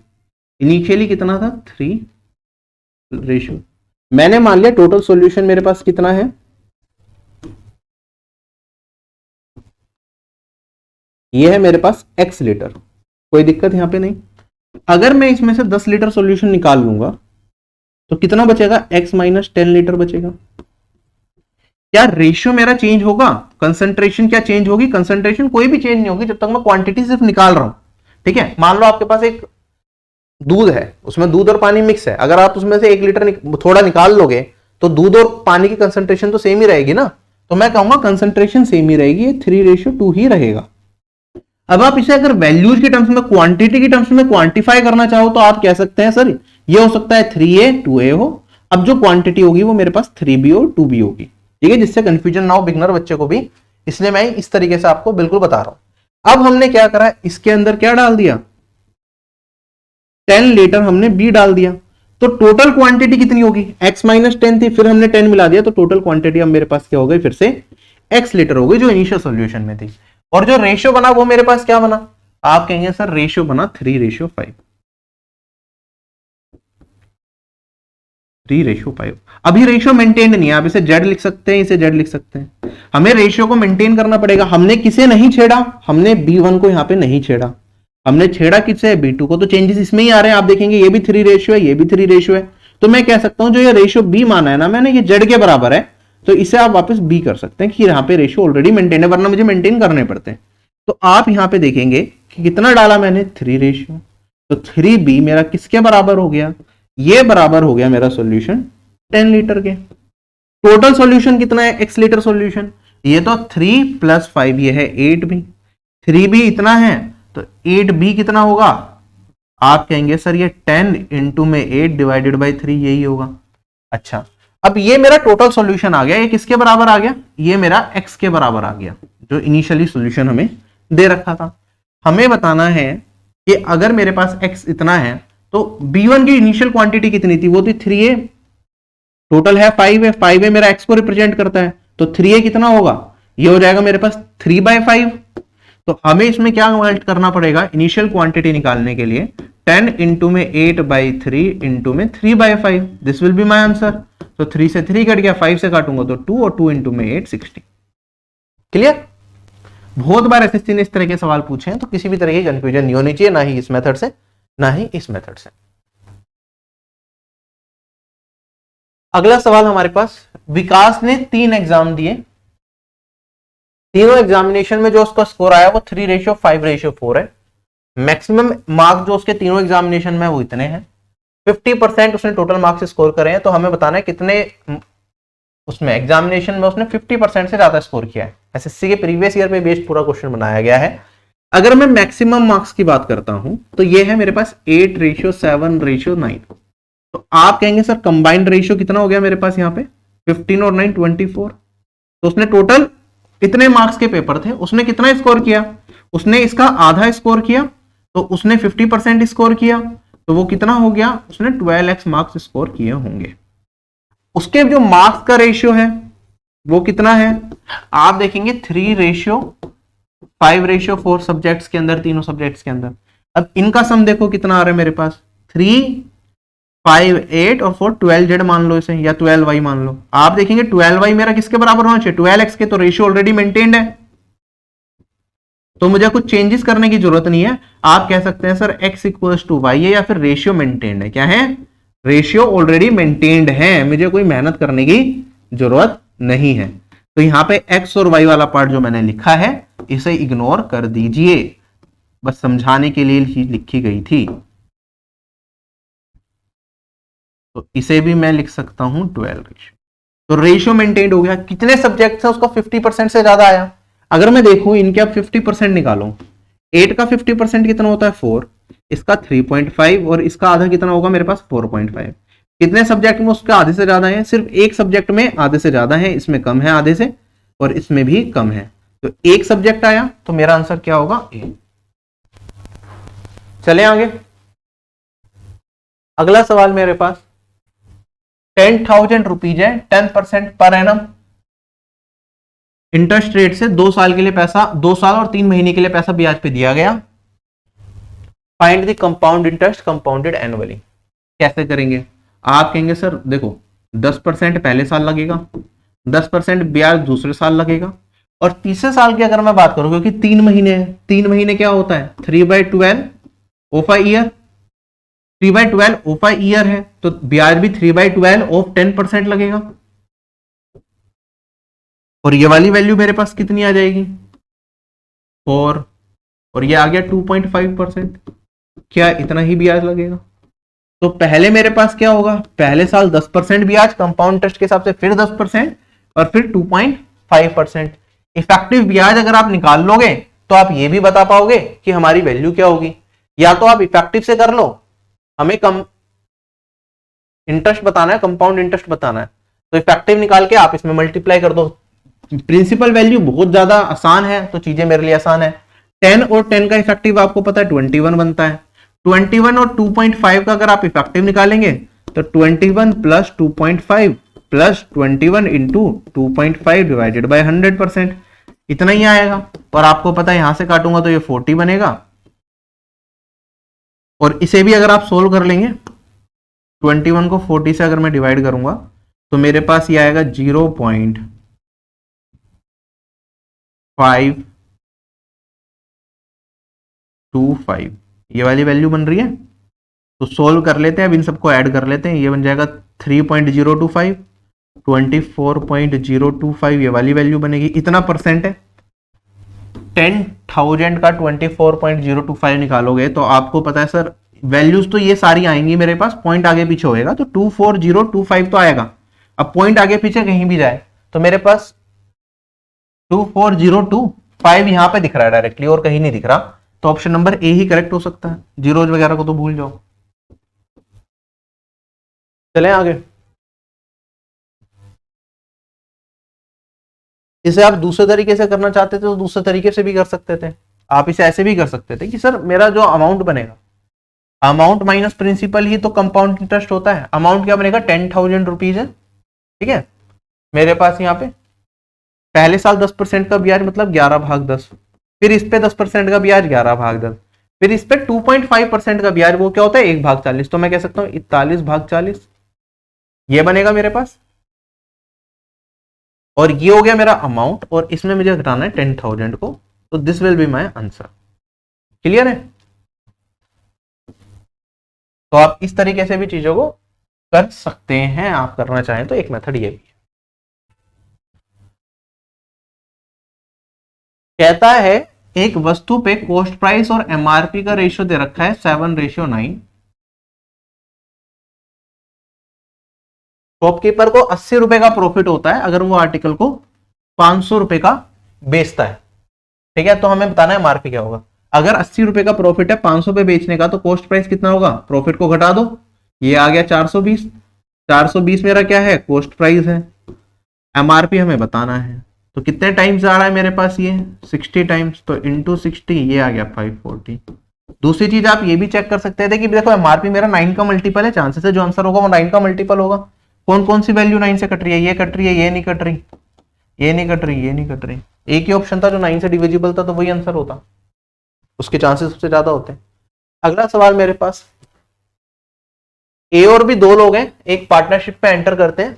इनिशियली कितना था? 3 रेशियो। मैंने मान लिया टोटल सॉल्यूशन मेरे पास कितना है, ये है मेरे पास x लीटर, कोई दिक्कत यहां पे नहीं। अगर मैं इसमें से 10 लीटर सॉल्यूशन निकाल लूंगा तो कितना बचेगा? x - 10 लीटर बचेगा। क्या रेशियो मेरा चेंज होगा? कंसंट्रेशन क्या चेंज होगी? कंसंट्रेशन कोई भी चेंज नहीं होगी जब तक मैं क्वांटिटी सिर्फ निकाल रहा हूं, ठीक है। मान लो आपके पास एक दूध है, उसमें दूध और पानी मिक्स है, अगर आप उसमें से 1 लीटर थोड़ा निकाल लोगे तो दूध और पानी की कंसंट्रेशन तो सेम ही रहेगी ना। तो मैं कहूंगा कंसंट्रेशन सेम ही रहेगी, ये 3:2 ही रहेगा। अब आप इसे अगर वैल्यूज के टर्म्स में, क्वांटिटी के टर्म्स में क्वांटिफाई करना चाहो तो आप कह सकते हैं सर ये हो सकता है 3a 2a हो। अब जो क्वांटिटी होगी वो मेरे पास 3b और 2b होगी, ठीक है, जिससे कंफ्यूजन ना हो बिगनर बच्चे को भी, इसलिए मैं इस तरीके से आपको बिल्कुल बता रहा हूं। अब हमने क्या करा, इसके अंदर क्या डाल दिया? 10 लीटर हमने B डाल दिया, तो टोटल क्वांटिटी कितनी होगी? x - 10 थी, फिर हमने 10 मिला दिया तो टोटल क्वांटिटी अब मेरे पास क्या हो गई? फिर से x लीटर हो गई जो इनिशियल सॉल्यूशन में थी। और जो रेशियो बना वो मेरे पास क्या बना? आप कहेंगे सर रेशियो बना 3:5। 3:5। अभी रेशियो मेंटेन नहीं है, आप इसे z लिख सकते हैं, इसे z लिख सकते हैं। हमें रेशियो को मेंटेन करना पड़ेगा। हमने किसे नहीं छेड़ा? हमने B1 को यहां पे नहीं छेड़ा, हमने छेड़ा किससे? B2 को। तो चेंजेस इसमें ही आ रहे हैं, आप देखेंगे ये भी 3 रेशियो है, ये भी 3 रेशियो है। तो मैं कह सकता हूं जो ये रेशियो बी माना है ना मैंने, ये जेड के बराबर है, तो इसे आप वापस बी कर सकते हैं कि यहाँ पे रेशियो ऑलरेडी मेंटेन है, वरना मुझे मेंटेन करने पड़ते हैं। तो आप यहाँ पे देखेंगे कि कितना डाला मैंने, 3 रेशियो, तो 3b मेरा किसके बराबर हो गया, ये बराबर हो गया मेरा सॉल्यूशन 10 लीटर के। टोटल सॉल्यूशन कितना है, x लीटर सॉल्यूशन, ये तो 3 + 5 ये है 8b, 3b इतना है तो 8b कितना होगा, आप कहेंगे सर ये 10 इंटू में 8 डिवाइडेड बाई 3 यही होगा। अच्छा, अब ये मेरा टोटल सॉल्यूशन आ गया, ये किसके बराबर आ गया, ये मेरा x के बराबर आ गया, जो इनिशियली सॉल्यूशन हमें दे रखा था। हमें बताना है कि अगर मेरे पास x इतना है तो b1 की इनिशियल क्वांटिटी कितनी थी, वो थी 3a, टोटल है 5a, 5a मेरा x को रिप्रेजेंट करता है, तो 3a कितना होगा, ये हो जाएगा मेरे पास 3/5। तो हमें इसमें क्या कन्वर्ट करना पड़ेगा, इनिशियल क्वांटिटी निकालने के लिए 10 इंटू में 8/3 इंटू में 3/5, this will be my answer. तो 3 से 3 कट गया, 5 से काटूंगा तो 2, और 2 इंटू में 8 60। क्लियर? बहुत बार एसएससी ने इस तरह के सवाल पूछे हैं, तो किसी भी तरह की कंफ्यूजन नहीं होनी चाहिए, ना ही इस मेथड से ना ही इस मेथड से। अगला सवाल हमारे पास, विकास ने 3 एग्जाम दिए, तीनों एग्जामिनेशन में जो उसका स्कोर आया वो 3:5:4 है। मैक्सिमम मार्क्स जो उसके तीनों एग्जामिनेशन में वो इतने हैं, 50% उसने टोटल मार्क्स स्कोर करे हैं। तो हमें बताना है कितने उसमें एग्जामिनेशन में उसने 50% से ज्यादा स्कोर किया है। एसएससी के प्रीवियस ईयर पे बेस्ड पूरा क्वेश्चन बनाया गया है। अगर मैं मैक्सिमम मार्क्स की बात करता हूं तो ये है मेरे पास 8:7:9। तो आप कहेंगे सर कंबाइंड रेशियो कितना हो गया मेरे पास यहाँ पे, 15 और 9 24। तो उसने टोटल कितने मार्क्स के पेपर थे, उसने कितना स्कोर किया, उसने इसका आधा स्कोर किया, तो उसने 50% स्कोर किया, तो वो कितना हो गया, उसने 12x मार्क्स स्कोर किए होंगे। उसके जो मार्क्स का रेशियो है वो कितना है, आप देखेंगे 3:5:4 सब्जेक्ट्स के अंदर, तीनों सब्जेक्ट्स के अंदर। अब इनका सम देखो कितना आ रहा है मेरे पास, 3, 5, 8 और 4, 12z मान लो इसे, या 12y मान लो। आप देखेंगे 12y मेरा किसके बराबर होना चाहिए, 12x के, तो रेशियो ऑलरेडी मेंटेन्ड है, तो मुझे कुछ चेंजेस करने की जरूरत नहीं है। आप कह सकते हैं सर x = y है, या फिर रेशियो मेंटेन्ड है। क्या है, रेशियो ऑलरेडी मेंटेन्ड है, मुझे कोई मेहनत करने की जरूरत नहीं है। तो यहां पे x और y वाला पार्ट जो मैंने लिखा है इसे इग्नोर कर दीजिए, बस समझाने के लिए ही लिखी गई थी। तो इसे भी मैं लिख सकता हूं 12 रेशियो। तो रेशियो मेंटेन्ड हो गया। कितने सब्जेक्ट है उसका 50% से ज्यादा आया। अगर मैं देखूं इनके अब 50% निकालो, 8 का 50% कितना होता है 4, इसका 3.5 और इसका आधा कितना होगा मेरे पास 4.5। कितने सब्जेक्ट में उसका आधे से ज्यादा है, सिर्फ एक सब्जेक्ट में आधे से ज्यादा है, इसमें कम है आधे से, और इसमें भी कम है। तो एक सब्जेक्ट आया, तो मेरा आंसर क्या होगा, ए। चले आगे। अगला सवाल मेरे पास 10,000 रुपीज है, 10% पर एनम इंटरेस्ट रेट से 2 साल के लिए पैसा, 2 साल और 3 महीने के लिए पैसा ब्याज पे दिया गया। Find the compound interest compounded annually. कैसे करेंगे, आप कहेंगे सर देखो 10% पहले साल लगेगा, 10% ब्याज दूसरे साल लगेगा, और तीसरे साल की अगर मैं बात करूं, क्योंकि 3 महीने है, 3 महीने क्या होता है 3/12 of a year, 3/12 of a year है, तो ब्याज भी 3/12 ऑफ 10% लगेगा। और ये वाली वैल्यू मेरे पास कितनी आ जाएगी 4, और ये आ गया 2.5%। क्या इतना ही ब्याज लगेगा। तो पहले मेरे पास क्या होगा, पहले साल 10% ब्याज कंपाउंड इंटरेस्ट के हिसाब से, फिर 10% और फिर 2.5%। इफेक्टिव ब्याज अगर आप निकाल लोगे तो आप ये भी बता पाओगे कि हमारी वैल्यू क्या होगी। या तो आप इफेक्टिव से कर लो, हमें कम इंटरेस्ट बताना है, कंपाउंड इंटरेस्ट बताना है, तो इफेक्टिव निकाल के आप इसमें मल्टीप्लाई कर दो। प्रिंसिपल वैल्यू बहुत ज्यादा आसान है, तो चीजें मेरे लिए आसान है। 10 और 10 का इफेक्टिव आपको पता है 21 बनता है। 21 और 2.5 का अगर आप इफेक्टिव निकालेंगे तो 21 + 2.5 + 21 इंटू 2.5 डिवाइडेड बाय 100%, इतना ही आएगा। और आपको पता है यहां से काटूंगा तो ये 40 बनेगा, और इसे भी अगर आप सोल्व कर लेंगे, 21 को 40 से अगर मैं डिवाइड करूंगा तो मेरे पास ये आएगा 0.525, ये वाली वैल्यू बन रही है। तो सोल्व कर लेते हैं, अब इन सबको ऐड कर लेते हैं। ये बन जाएगा 3.025, 24.025 ये वाली वैल्यू बनेगी। इतना परसेंट है, 10,000 का 24.025 निकालोगे तो आपको पता है सर वैल्यूज तो ये सारी आएंगी मेरे पास, पॉइंट आगे पीछे होएगा तो 24025 तो आएगा। अब पॉइंट आगे पीछे कहीं भी जाए तो मेरे पास 24025 यहां पे दिख रहा है डायरेक्टली और कहीं नहीं दिख रहा, तो option number A he correct हो सकता है। जीरोज वगैरह को तो भूल जाओ। चलें आगे। इसे आप दूसरे तरीके से करना चाहते थे तो दूसरे तरीके से भी कर सकते थे। आप इसे ऐसे भी कर सकते थे कि सर मेरा जो अमाउंट बनेगा, अमाउंट माइनस प्रिंसिपल ही तो कंपाउंड इंटरेस्ट होता है। अमाउंट क्या बनेगा, 10,000 रुपीज है, ठीक है। मेरे पास यहाँ पे पहले साल 10% का ब्याज मतलब 11/10, फिर इस पे 10% का ब्याज 11/10, फिर इस पे 2.5% का ब्याज, वो क्या होता है 1/40। तो मैं कह सकता हूँ 41/40 ये बनेगा मेरे पास, और ये हो गया मेरा अमाउंट, और इसमें मुझे घटाना है 10,000 को, तो this will be my answer. Clear है। तो आप इस तरीके से भी चीजों को कर सकते हैं, आप करना चाहें तो एक मेथड ये भी है। कहता है एक वस्तु पे कॉस्ट प्राइस और एमआरपी का रेशियो दे रखा है 7:9। शॉपकीपर को 80 रुपए का प्रॉफिट होता है अगर वो आर्टिकल को 500 रुपए का बेचता है, ठीक है। तो हमें बताना है एमआरपी क्या होगा। अगर 80 रुपए का प्रॉफिट है 500 पे बेचने का, तो कॉस्ट प्राइस कितना होगा, प्रॉफिट को घटा दो, ये आ गया 420। 420 मेरा क्या है, कॉस्ट प्राइस है। एमआरपी हमें बताना है, तो कितने टाइम्स आ रहा है मेरे पास, ये 60 टाइम्स, तो इंटू 60 ये आ गया 540। दूसरी चीज आप ये भी चेक कर सकते थे कि देखो एमआरपी मेरा 9 का मल्टीपल है, चांसेस है जो आंसर होगा वो 9 का मल्टीपल होगा। कौन कौन सी वैल्यू 9 से कट रही है, ये कट रही है, ये नहीं कट रही, ये नहीं कट रही, ये नहीं कट रही। एक ही ऑप्शन था जो 9 से डिविजिबल था, तो वही आंसर होता, उसके चांसेस सबसे ज्यादा होते हैं। अगला सवाल मेरे पास, ए और बी दो लोग हैं, एक पार्टनरशिप पे एंटर करते हैं,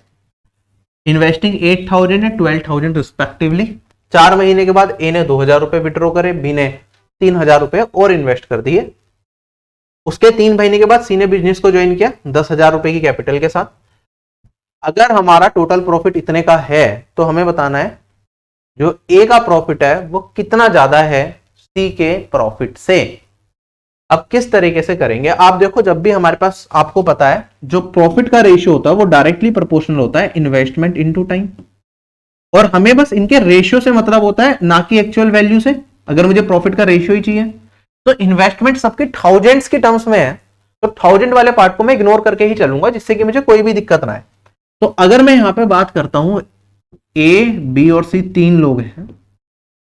इन्वेस्टिंग 8,000 एंड 12,000 रिस्पेक्टिवली। 4 महीने के बाद ए ने 2,000 रुपए विड्रॉ करे, बी ने 3,000 रुपए और इन्वेस्ट कर दिए। उसके 3 महीने के बाद सी ने बिजनेस को ज्वाइन किया 10,000 रुपए की कैपिटल के साथ। अगर हमारा टोटल प्रॉफिट इतने का है तो हमें बताना है जो ए का प्रॉफिट है वो कितना ज्यादा है सी के प्रॉफिट से। अब किस तरीके से करेंगे, आप देखो जब भी हमारे पास, आपको पता है जो प्रॉफिट का रेशियो होता है वो डायरेक्टली प्रोपोर्शनल होता है इन्वेस्टमेंट इनटू टाइम, और हमें बस इनके रेशियो से मतलब होता है, ना कि एक्चुअल वैल्यू से। अगर मुझे प्रॉफिट का रेशियो ही चाहिए तो इन्वेस्टमेंट सबके थाउजेंड्स के टर्म्स में है, तो 1000 वाले पार्ट को मैं इग्नोर करके ही चलूंगा जिससे कि मुझे कोई भी दिक्कत ना आए। तो अगर मैं यहां पे बात करता हूं, ए बी और सी 3 लोग हैं।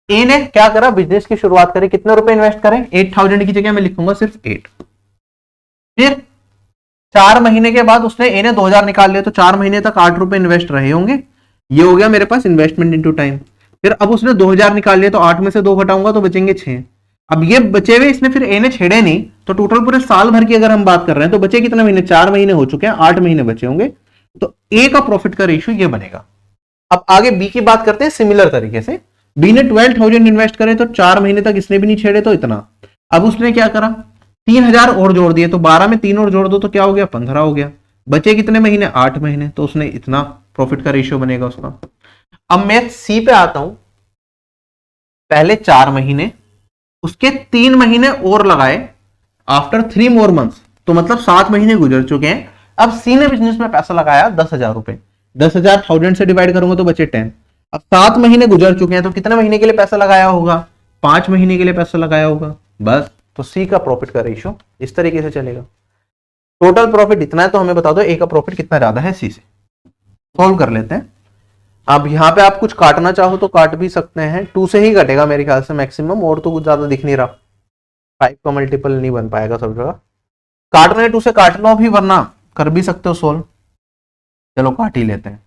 ए ने क्या करा, बिजनेस की शुरुआत करी, कितने रुपए इन्वेस्ट करें, 8,000 की जगह मैं लिखूंगा सिर्फ 8। फिर 4 महीने के बाद उसने, ए ने 2,000 निकाल लिया, तो 4 महीने तक 8 रुपए इन्वेस्ट रहे होंगे। ये हो गया मेरे पास इन्वेस्टमेंट इनटू टाइम। फिर अब उसने 2,000 निकाल लिया, तो 8 में से 2 घटाऊंगा तो बचेंगे 6। अब ये बचे हुए इसने फिर ए ने छेड़े नहीं, तो टोटल पूरे साल भर की अगर हम बात कर रहे हैं तो बचे कितने महीने, 4 महीने हो चुके हैं, 8 महीने बचे होंगे। तो ए का प्रॉफिट का रेशियो ये बनेगा। अब आगे बी की बात करते हैं सिमिलर तरीके से। बी ने 12,000 इन्वेस्ट करे, तो 4 महीने तक इसने भी नहीं छेड़े, तो इतना। अब उसने क्या करा, 3,000 और जोड़ दिए, तो 12 में 3 और जोड़ दो तो क्या हो गया, 15 हो गया। बचे कितने महीने, 8 महीने, तो उसने इतना प्रॉफिट का रेशियो बनेगा उसका। अब मैं सी पे आता हूं, पहले 4 महीने, उसके 3 महीने और लगाए, आफ्टर 3 मोर मंथ्स, तो मतलब 7 महीने गुजर चुके हैं। अब सी ने बिजनेस में पैसा लगाया 10,000 रुपए, 10,000 1000 से डिवाइड करूंगा तो बचे 10। अब 7 महीने गुजर चुके हैं, तो कितने महीने के लिए पैसा लगाया होगा, 5 महीने के लिए पैसा लगाया होगा, बस। तो सी का प्रॉफिट का रेशियो इस तरीके से चलेगा। टोटल प्रॉफिट इतना है, तो हमें बता दो ए का प्रॉफिट कितना ज्यादा है सी से। सॉल्व कर लेते हैं। अब यहाँ पे आप कुछ काटना चाहो तो काट भी सकते हैं, 2 से ही कटेगा मेरे ख्याल से मैक्सिमम, और तो कुछ ज्यादा दिख नहीं रहा, 5 का मल्टीपल नहीं बन पाएगा सब जगह। काटना है 2 से काट लो अभी, वरना कर भी सकते हो सोल्व। चलो काट ही लेते हैं।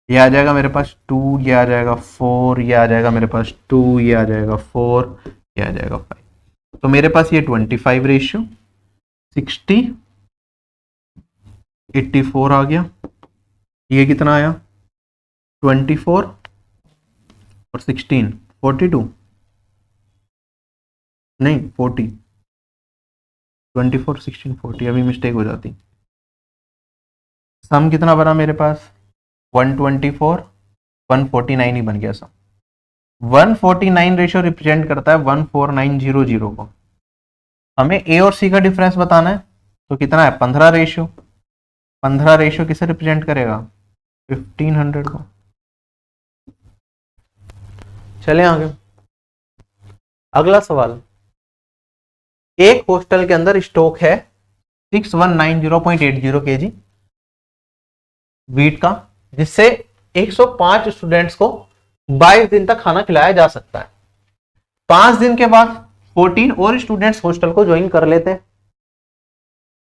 ये आ जाएगा मेरे पास 2, ये आ जाएगा 4, ये आ जाएगा मेरे पास 2, ये आ जाएगा 4, ये आ जाएगा 5। तो मेरे पास ये 25 रेशियो 60 84 आ गया। ये कितना आया, 24 और 16 42, नहीं 40, 24 16 40, अभी मिस्टेक हो जाती। सम कितना बना मेरे पास 124 149 ही बन गया सम। 149 रेशियो रिप्रेजेंट करता है 14900 को। हमें ए और सी का डिफरेंस बताना है, तो कितना है 15 रेशियो। 15 रेशियो किसे रिप्रेजेंट करेगा 1500 को। चले आगे, अगला सवाल। एक हॉस्टल के अंदर स्टॉक है 6190.80 kg वीट का, जिससे 105 स्टूडेंट्स को 22 दिन तक खाना खिलाया जा सकता है। 5 दिन के बाद 14 और स्टूडेंट्स हॉस्टल को ज्वाइन कर लेते हैं।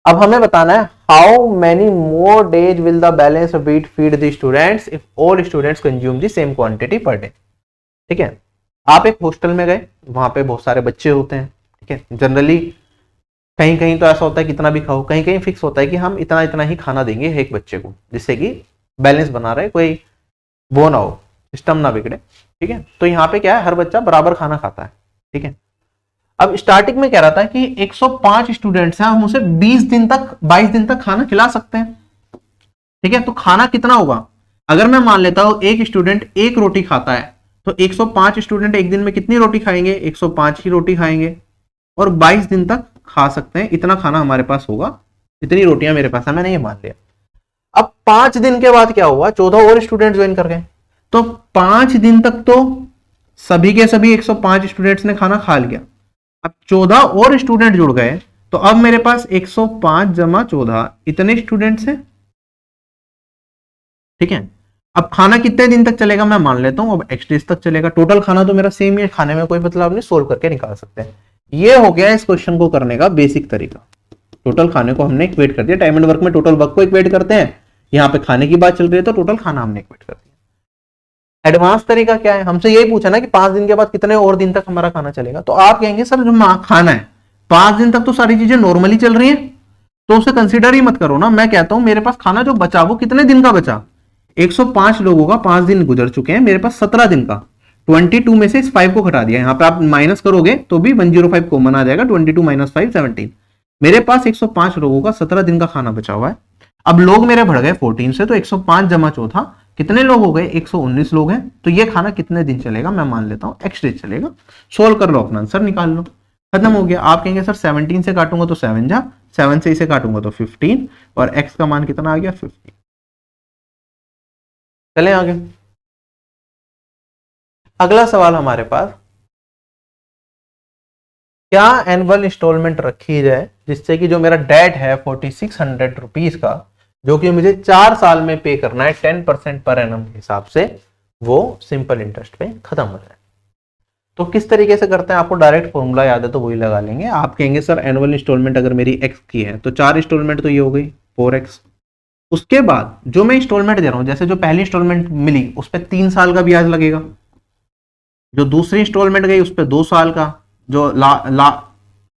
अब हमें बताना है how many more days will the balance wheat feed the students if all students consume the same quantity per day. ठीक है, आप एक हॉस्टल में गए, वहां पे बहुत सारे बच्चे होते हैं। ठीक है, जनरली कहीं कहीं तो ऐसा होता है कितना भी खाओ, कहीं कहीं फिक्स होता है कि हम इतना इतना ही खाना देंगे एक बच्चे को, जिससे कि बैलेंस बना रहे, कोई वो ना हो, सिस्टम ना बिगड़े। ठीक है, तो यहाँ पे क्या है, हर बच्चा बराबर खाना खाता है। ठीक है, अब स्टार्टिंग में कह रहा था कि 105 स्टूडेंट्स हैं, हम उसे 22 दिन तक खाना खिला सकते हैं। ठीक है, तो खाना कितना होगा, अगर मैं मान लेता हूं एक स्टूडेंट एक रोटी खाता है, तो 105 स्टूडेंट एक दिन में कितनी रोटी खाएंगे, 105 ही रोटी खाएंगे, और 22 दिन तक खा सकते हैं। इतना खाना हमारे पास होगा, इतनी रोटियां मेरे पास है, मैंने ये मान लिया। अब 5 दिन के बाद क्या हुआ, 14 और स्टूडेंट ज्वाइन कर गए, तो 5 दिन तक तो सभी के सभी 105 स्टूडेंट्स ने खाना खा लिया। अब 14 और स्टूडेंट जुड़ गए, तो अब मेरे पास 105 जमा 14 इतने स्टूडेंट्स हैं। ठीक है, अब खाना कितने दिन तक चलेगा मैं मान लेता हूं, अब x डेज तक चलेगा। टोटल खाना तो मेरा सेम ही है, खाने में कोई मतलब नहीं, सोल्व करके निकाल सकते हैं। ये हो गया इस क्वेश्चन को करने का बेसिक तरीका। टोटल खाने को हमने इक्वेट कर दिया, टाइम एंड वर्क में टोटल वर्क को इक्वेट करते हैं, यहाँ पे खाने की बात चल रही है तो टोटल खाना हमने इक्वेट कर दिया। एडवांस तरीका क्या है, हमसे यही पूछा ना कि 5 दिन के बाद कितने और दिन तक हमारा खाना चलेगा, तो आप कहेंगे सर जो खाना है 5 दिन तक तो सारी चीजें नॉर्मली चल रही है, तो उसे कंसिडर ही मत करो ना। मैं कहता हूं मेरे पास खाना जो बचा वो कितने दिन का बचा, 105 लोगों का 5 दिन गुजर चुके हैं, मेरे पास 17 दिन का। 22 में से इस 5 को घटा दिया, यहां पे आप माइनस करोगे तो भी 105 कॉमन आ जाएगा, 22 माइनस 5 17। मेरे पास 105 लोगों का 17 दिन का खाना बचा हुआ है। अब लोग मेरे बढ़ गए 14 से, तो 105 जमा चौथा कितने लोग हो गए, 119 लोग हैं। तो ये खाना कितने दिन चलेगा मैं मान लेता हूं x डेज चलेगा। सोल्व कर लो, अपना आंसर निकाल लो, खत्म हो गया। आप कहेंगे सर 17 से काटूंगा तो 7 जा, 7 से इसे काटूंगा तो 15, और x का मान कितना आ गया 15। चलें आगे, अगला सवाल हमारे पास, क्या एनुअल इंस्टॉलमेंट रखी जाए जिससे कि जो मेरा डेट है 4600 रुपीज का, जो कि मुझे 4 साल में पे करना है 10% पर एनम के हिसाब से, वो सिंपल इंटरेस्ट पे खत्म हो जाए। तो किस तरीके से करते हैं, आपको डायरेक्ट फॉर्मूला याद है तो वही लगा लेंगे। आप कहेंगे सर एनुअल इंस्टॉलमेंट अगर मेरी x की है तो 4 इंस्टॉलमेंट तो ये हो गई 4x। उसके बाद जो मैं इंस्टॉलमेंट दे रहा हूं, जैसे जो पहली इंस्टॉलमेंट मिली उस पर 3 साल का ब्याज लगेगा, जो दूसरी इंस्टॉलमेंट गई उस पर 2 साल का, जो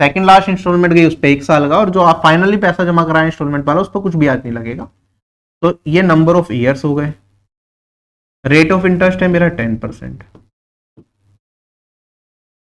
सेकंड लास्ट इंस्टॉलमेंट गई उस पर 1 साल का, और जो आप फाइनली पैसा जमा कराए इंस्टॉलमेंट वाला उस पर कुछ ब्याज नहीं लगेगा। तो ये नंबर ऑफ ईयर्स हो गए। रेट ऑफ इंटरेस्ट है मेरा 10%।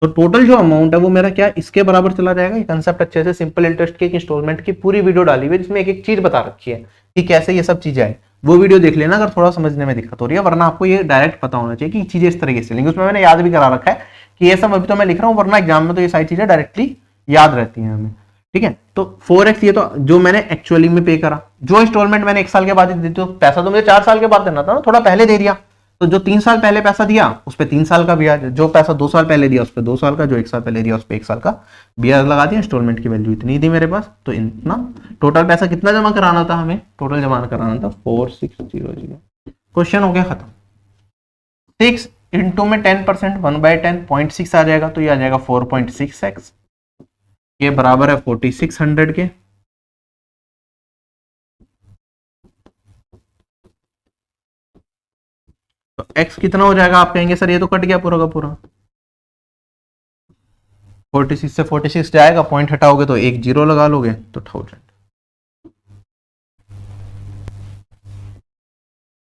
तो टोटल जो अमाउंट है वो मेरा क्या इसके बराबर चला जाएगा। ये कंसेप्ट अच्छे से सिंपल इंटरेस्ट की इंस्टॉलमेंट की पूरी वीडियो डाली हुई है, जिसमें एक एक चीज बता रखी है कि कैसे ये सब चीजें आए। वो वीडियो देख लेना अगर थोड़ा समझने में दिक्कत हो रही है, वरना आपको ये डायरेक्ट पता होना चाहिए कि चीजें इस तरीके से चलेंगी। उसमें मैंने याद भी करा रखा है कि ये सब अभी तो मैं लिख रहा हूँ, वरना एग्जाम में तो ये सारी चीजें डायरेक्टली याद रहती हैं हमें। ठीक है, तो 4x ये तो जो मैंने एक्चुअली में पे करा, जो इंस्टॉलमेंट मैंने 1 साल के बाद दी, तो पैसा तो मुझे 4 साल के बाद देना था ना, थोड़ा पहले दे दिया। तो जो 3 साल पहले पैसा दिया उस पर 3 साल का ब्याज, जो पैसा 2 साल पहले दिया उस पर 2 साल का, जो 1 साल पहले दिया उस पर 1 साल का ब्याज लगा दिया। इंस्टॉलमेंट की वैल्यू इतनी थी मेरे पास, तो इतना टोटल पैसा कितना जमा कराना था हमें, टोटल जमा कराना था 4600। क्वेश्चन हो गया खत्म। 6 इंटू में 10% 1/10 0.6 आ जाएगा, तो ये आ जाएगा 4.6x, ये बराबर है 4600 के। तो x कितना हो जाएगा, आप कहेंगे सर ये तो कट गया पूरा का पूरा, 46 से 46 जाएगा, पॉइंट हटाओगे तो एक जीरो लगा लोगे तो 1000।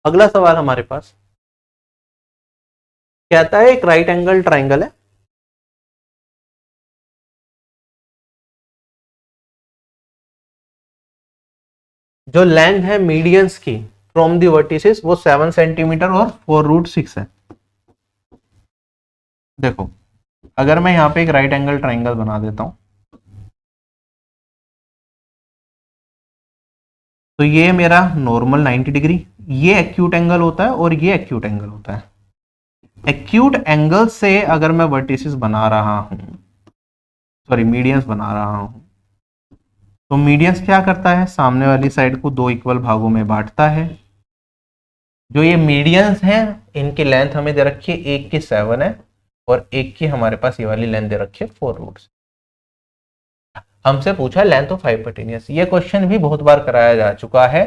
अगला सवाल हमारे पास कहता है एक राइट एंगल ट्राइंगल है, जो लेंथ है मीडियंस की फ्रॉम द वर्टिसेस वो 7 सेंटीमीटर और 4√6 है। देखो अगर मैं यहाँ पे एक राइट एंगल ट्राइंगल बना देता हूं तो ये मेरा नॉर्मल 90 डिग्री, ये एक्यूट एंगल होता है और ये एक्यूट एंगल होता है। एक्यूट एंगल से अगर मैं वर्टिसेस बना रहा हूं, सॉरी मीडियंस बना रहा हूं, तो मीडियंस क्या करता है, सामने वाली साइड को दो इक्वल भागों में बांटता है। जो ये मीडियंस हैं इनकी लेंथ हमें दे रखी है, एक की 7 है और एक की हमारे पास ये वाली लेंथ दे रखी है 4√6। हमसे पूछा लेंथ ऑफ हाइपोटेन्यूस, ये क्वेश्चन भी बहुत बार कराया जा चुका है।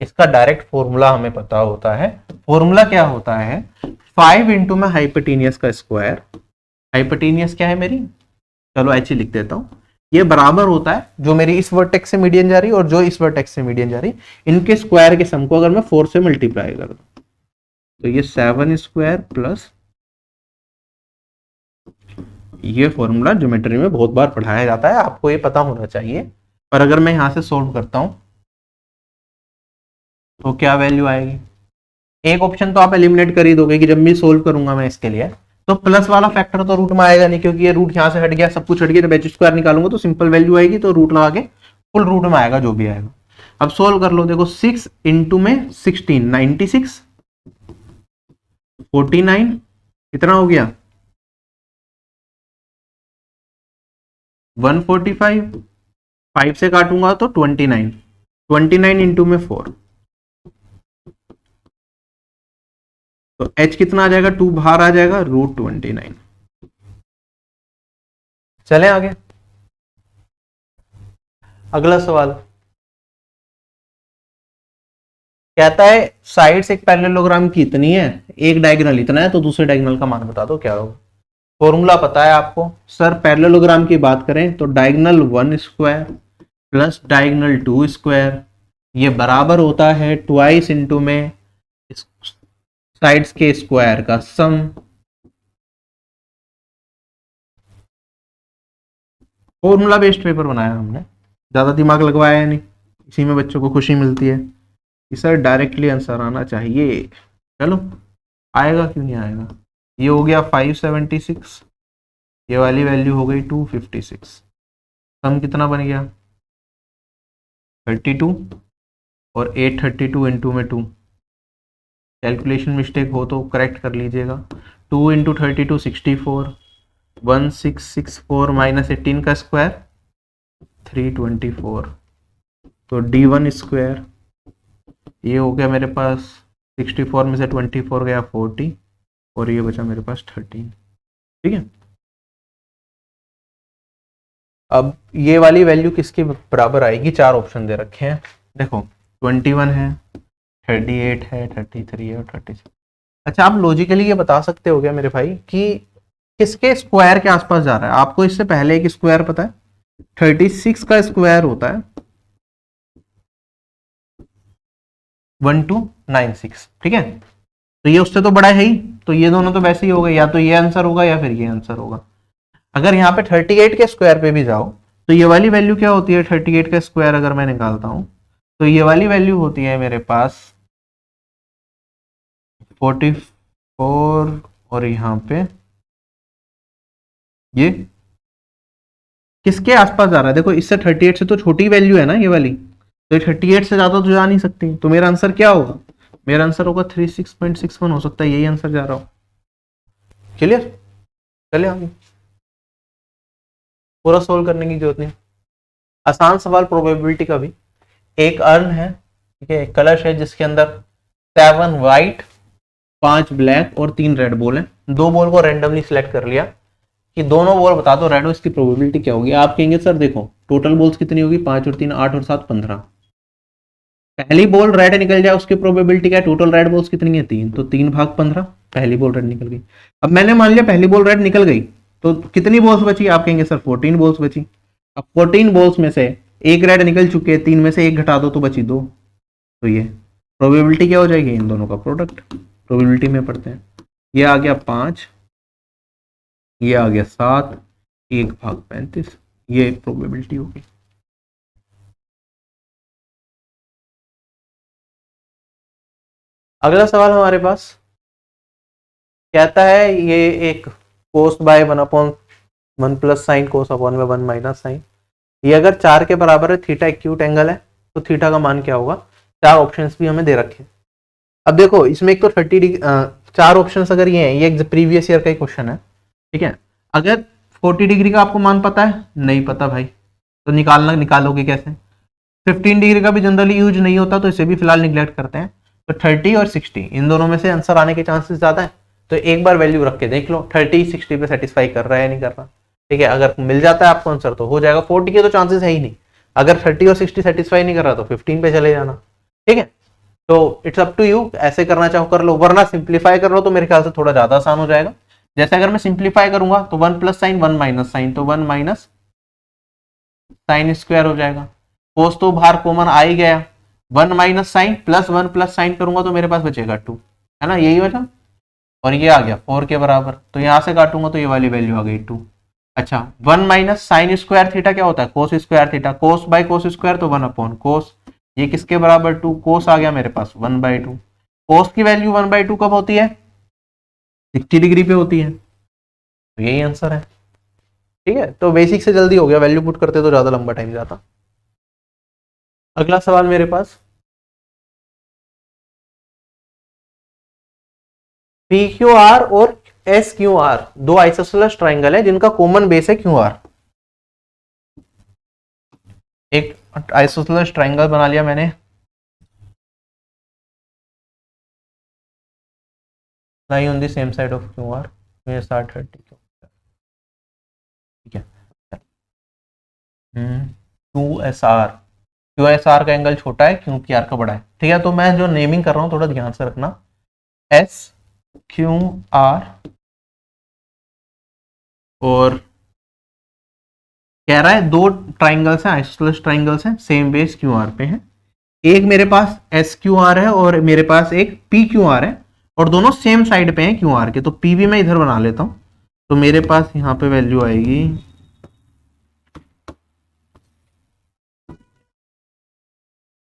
इसका डायरेक्ट फॉर्मूला हमें पता होता है। फॉर्मूला क्या होता है, 5 इंटू में हाइपोटेन्यूस का स्क्वायर, हाइपोटेन्यूस क्या है मेरी, चलो एच लिख देता हूं, ये बराबर होता है जो मेरी इस वर्टेक्स से मीडियन जा रही और जो इस वर्टेक्स से मीडियन जा रही, इनके स्क्वायर के सम को अगर मैं 4 से मल्टीप्लाई कर दूं तो ये 7 स्क्वायर प्लस, ये फॉर्मूला ज्योमेट्री में बहुत बार पढ़ाया जाता है, आपको ये पता होना चाहिए। पर अगर मैं यहां से सोल्व करता हूं तो क्या वैल्यू आएगी, एक ऑप्शन तो आप एलिमिनेट कर ही दोगे कि जब मैं सोल्व करूंगा मैं इसके लिए, तो प्लस वाला फैक्टर तो रूट में आएगा नहीं क्योंकि ये रूट यहां से हट गया, सब कुछ हट गया। जब एच स्क्वायर निकालूंगा तो सिंपल वैल्यू आएगी, तो रूट लगा के फुल रूट में आएगा जो भी आएगा। अब सोल्व कर लो, देखो 6 इंटू में 16 96 49 कितना हो गया 145, 5 से काटूंगा तो 29, 29 इंटू में 4, तो h कितना आ जाएगा, 2 बाहर आ जाएगा, √29। चलें आगे, अगला सवाल कहता है साइड्स एक पैरेललोग्राम की इतनी है, एक डायगोनल इतना है, तो दूसरे डायगोनल का मान बता दो क्या होगा। फॉर्मूला पता है आपको सर, पैरेललोग्राम की बात करें तो diagonal 1 square plus diagonal 2 square, ये बराबर होता है ट्वाइस इंटू में साइड्स के स्क्वायर का सम। फॉर्मूला बेस्ड पेपर बनाया हमने, ज्यादा दिमाग लगवाया नहीं, इसी में बच्चों को खुशी मिलती है कि सर डायरेक्टली आंसर आना चाहिए। चलो आएगा क्यों नहीं आएगा, ये हो गया 576, ये वाली वैल्यू हो गई 256, सम कितना बन गया 32 और 832 इंटू में 2, कैलकुलेशन मिस्टेक हो तो करेक्ट कर लीजिएगा। 2 इंटू 32 64, 1664 माइनस 18 का स्क्वायर 324, तो D1 स्क्वायर ये हो गया मेरे पास 64 में से 24 गया 40 और ये बचा मेरे पास 13। ठीक है, अब ये वाली वैल्यू किसके बराबर आएगी, चार ऑप्शन दे रखे हैं, देखो 21 है, 38 है, 33 है और 36। अच्छा आप लॉजिकली ये बता सकते हो क्या मेरे भाई कि किसके स्क्वायर के आसपास जा रहा है, आपको इससे पहले एक स्क्वायर पता है 36 का स्क्वायर होता है 1296, ठीक है, तो ये उससे तो बड़ा है ही, तो ये दोनों तो वैसे ही हो गए, या तो ये आंसर होगा या फिर ये आंसर होगा। अगर यहाँ पे 38 के स्क्वायर पे भी जाओ तो ये वाली वैल्यू क्या होती है, 38 का स्क्वायर अगर मैं निकालता हूं तो ये वाली वैल्यू होती है मेरे पास 44 और यहाँ पे ये किसके आसपास जा रहा है, देखो इससे 38 से तो छोटी वैल्यू है ना ये वाली, तो ये 38 से ज्यादा तो जा नहीं सकती, तो मेरा आंसर क्या होगा, मेरा आंसर होगा 36.61 हो सकता है, यही आंसर जा रहा हो। क्लियर, चले आगे, पूरा सोल्व करने की जरूरत नहीं, आसान सवाल प्रोबेबिलिटी का भी। एक अर्न है, ठीक है, एक कलश है जिसके अंदर 7 व्हाइट 5 ब्लैक और 3 रेड बॉल है, दो बॉल को रैंडमली सिलेक्ट कर लिया कि दोनों बॉल बता दो रेड हो, इसकी प्रोबेबिलिटी क्या होगी। आप कहेंगे सर देखो टोटल बॉल्स कितनी होगी, 5 और 3 8 और 7 15, पहली बॉल रेड निकल जाए उसकी प्रोबेबिलिटी क्या है, टोटल रेड बॉल्स कितनी है 3, तो 3 भाग 15, पहली बॉल रेड निकल गई। अब मैंने मान लिया पहली बॉल रेड निकल गई तो कितनी बॉल्स बची, आप कहेंगे सर 14 बॉल्स बची। अब 14 बॉल्स में से एक रेड निकल चुके हैं, 3 में से एक घटा दो तो बची 2, तो ये प्रोबेबिलिटी क्या हो जाएगी, इन दोनों का प्रोडक्ट, प्रोबेबिलिटी में पढ़ते हैं, ये आ गया 5, ये आ गया 7, 1 भाग 35, ये प्रोबेबिलिटी होगी। अगला सवाल हमारे पास कहता है ये एक कोस बाय 1/1 प्लस साइन कोस अपॉन में 1 माइनस साइन, ये अगर 4 के बराबर है, थीटा एक्यूट एंगल है, तो थीटा का मान क्या होगा। 4 ऑप्शंस भी हमें दे रखे हैं। अब देखो इसमें एक तो 30 डिग्री 4 ऑप्शंस अगर ये हैं, ये प्रीवियस ईयर का ही क्वेश्चन है, ठीक है। अगर 40 डिग्री का आपको मान पता है, नहीं पता भाई, तो निकालोगे कैसे। 15 डिग्री का भी जनरली यूज नहीं होता, तो इसे भी फिलहाल निग्लेक्ट करते हैं। तो 30 और 60 इन दोनों में से आंसर आने के चांसेस ज्यादा है, तो एक बार वैल्यू रख के देख लो 30 60 पे सेटिस्फाई कर रहा है या नहीं कर रहा, ठीक है। अगर मिल जाता है आपको आंसर तो हो जाएगा, 40 के तो चांसेस है ही नहीं। अगर 30 और 60 सेटिस्फाई नहीं कर रहा तो 15 पे चले जाना, ठीक है। तो इट्स अप टू यू, ऐसे करना चाहो कर लो, वरना सिंप्लीफाई कर लो तो मेरे ख्याल से थोड़ा ज्यादा आसान हो जाएगा। जैसे अगर मैं सिंप्लीफाई करूंगा तो 1 प्लस साइन 1 माइनस साइन, तो 1 माइनस साइन स्क्वायर हो जाएगा। कोस तो बाहर कॉमन आ ही गया, 1 minus sine plus 1 plus sine करूंगा तो मेरे पास बचेगा 2, है ना, यही बचा। और ये आ गया 4 के बराबर, तो यहां से काटूंगा तो ये वाली वैल्यू आ गई 2। अच्छा 1 माइनस साइन स्क्वायर थीटा क्या होता है, cos square theta, cos by cos square तो 1 अपॉन कोस, ये किसके बराबर 2, कोस आ गया मेरे पास 1/2। कोस की वैल्यू 1/2 कब होती है, 60 डिग्री पे होती है, तो यही आंसर है, ठीक है। तो बेसिक से जल्दी हो गया, वैल्यू पुट करते तो ज्यादा लंबा टाइम जाता। अगला सवाल मेरे पास, पी क्यू आर और एस क्यू आर दो आइसोसेलेस ट्राइंगल है जिनका कॉमन बेस है क्यू आर। एक आइसोसेलेस ट्राइंगल बना लिया मैंने, lie on the same side of Q R, S R 30, ठीक है। क्यू एस आर का एंगल छोटा है, क्यू पी आर का बड़ा है, ठीक है। तो मैं जो नेमिंग कर रहा हूं थोड़ा ध्यान से रखना, एस क्यू आर, और कह रहा है दो ट्राइंगल्स हैं, आइसोसेलेस ट्राइंगल्स हैं, सेम बेस क्यू आर पे हैं। एक मेरे पास एस क्यू आर है और मेरे पास एक पी क्यू आर है, और दोनों सेम साइड पे हैं क्यू आर के। तो पी भी मैं इधर बना लेता हूं, तो मेरे पास यहां पे वैल्यू आएगी,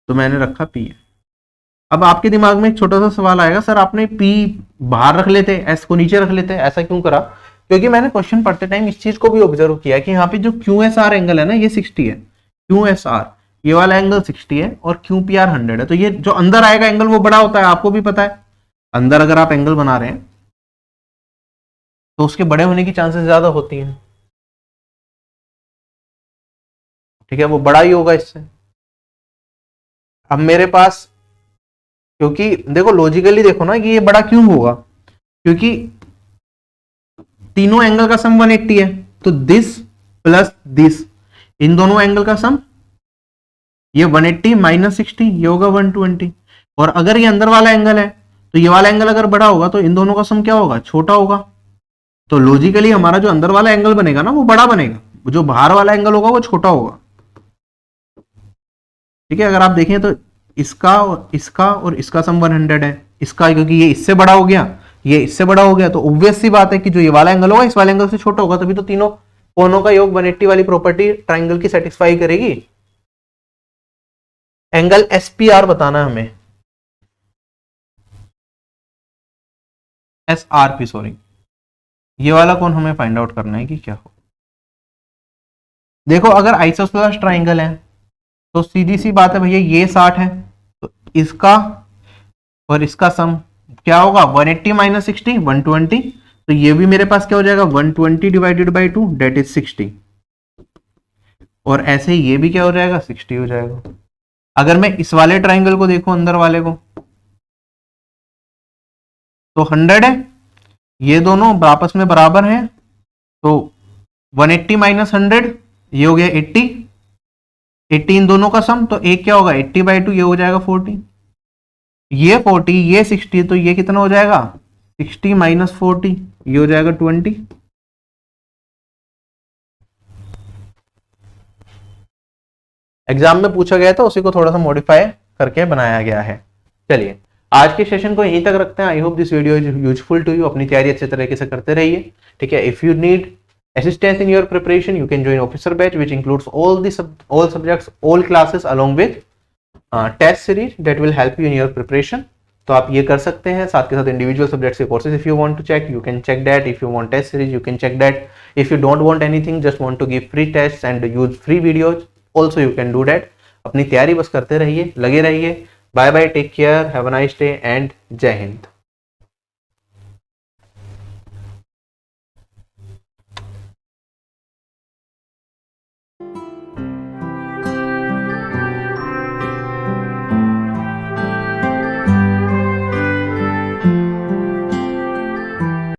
तो मैंने रखा पी। अब आपके दिमाग में एक छोटा सा सवाल आएगा, सर आपने पी बाहर रख लेते, एस को नीचे रख लेते, ऐसा क्यों करा। क्योंकि मैंने क्वेश्चन पढ़ते टाइम इस चीज को भी ऑब्जर्व किया कि यहाँ पे जो क्यू एस आर एंगल है ना, ये 60 है, क्यू एस आर ये वाला एंगल 60 है और क्यू पी आर 100 है। तो ये जो अंदर आएगा एंगल वो बड़ा होता है, आपको भी पता है। अंदर अगर आप एंगल बना रहे हैं तो उसके बड़े होने की चांसेस ज्यादा होती हैं, ठीक है, वो बड़ा ही होगा इससे। अब मेरे पास, क्योंकि देखो लॉजिकली देखो ना कि ये बड़ा क्यों होगा, क्योंकि तीनों एंगल का सम 180 है, तो दिस प्लस दिस, इन दोनों एंगल का सम ये 180 माइनस 60, ये होगा 120। और अगर ये अंदर वाला एंगल है तो ये वाला एंगल अगर बड़ा होगा तो इन दोनों का सम क्या होगा, छोटा होगा। तो लॉजिकली हमारा जो अंदर वाला एंगल बनेगा ना वो बड़ा बनेगा, जो बाहर वाला एंगल होगा वो छोटा होगा, ठीक है। अगर आप देखें तो इसका और इसका सम 100 है, इसका क्योंकि ये इससे बड़ा हो गया, ये इससे बड़ा हो गया, तो ऑब्वियस सी बात है कि जो ये वाला एंगल होगा इस वाले एंगल से छोटा होगा, तभी तो तीनों कोनों का योग 180 वाली प्रॉपर्टी ट्राइंगल की सेटिस्फाई करेगी। एंगल एस पी आर बताना है हमें, एस आर पी सॉरी, ये वाला कौन हमें फाइंड आउट करना है कि क्या हो। देखो अगर आइसोसेलेस ट्राइंगल है तो सीधी सी बात है भैया, ये 60 है तो इसका और इसका सम क्या होगा, 180 माइनस 60 120, तो ये भी मेरे पास क्या हो जाएगा 120 डिवाइडेड बाई 2 डेट इज 60, और ऐसे ही ये भी क्या हो जाएगा 60 हो जाएगा। अगर मैं इस वाले ट्राइंगल को देखूं, अंदर वाले को, तो 100 है, ये दोनों आपस में बराबर हैं, तो 180 माइनस 100 ये हो गया 80, 80 इन दोनों का सम, तो एक क्या होगा 80/2, ये हो जाएगा 40, ये 40 ये 60, तो ये कितना हो जाएगा 60 माइनस 40, ये हो जाएगा 20। एग्जाम में पूछा गया था, उसी को थोड़ा सा मॉडिफाई करके बनाया गया है। चलिए आज के सेशन को यहीं तक रखते हैं। I hope this video is useful to you. अपनी तैयारी अच्छे तरीके से करते रहिए, ठीक है। If you need assistance in your preparation, you can join officer batch, which includes all subjects, all classes, along with test series that will help you in your preparation. तो आप ये कर सकते हैं। साथ के साथ इंडिविजुअल सब्जेक्ट्स के courses if you want to check, you can check that. If you want test series, you can check that. If you don't want anything, just want to give free test and use free videos, also you can do that. अपनी तैयारी बस करते रहिए, लगे रहिए। Bye bye, take care, have a nice day and जय हिंद।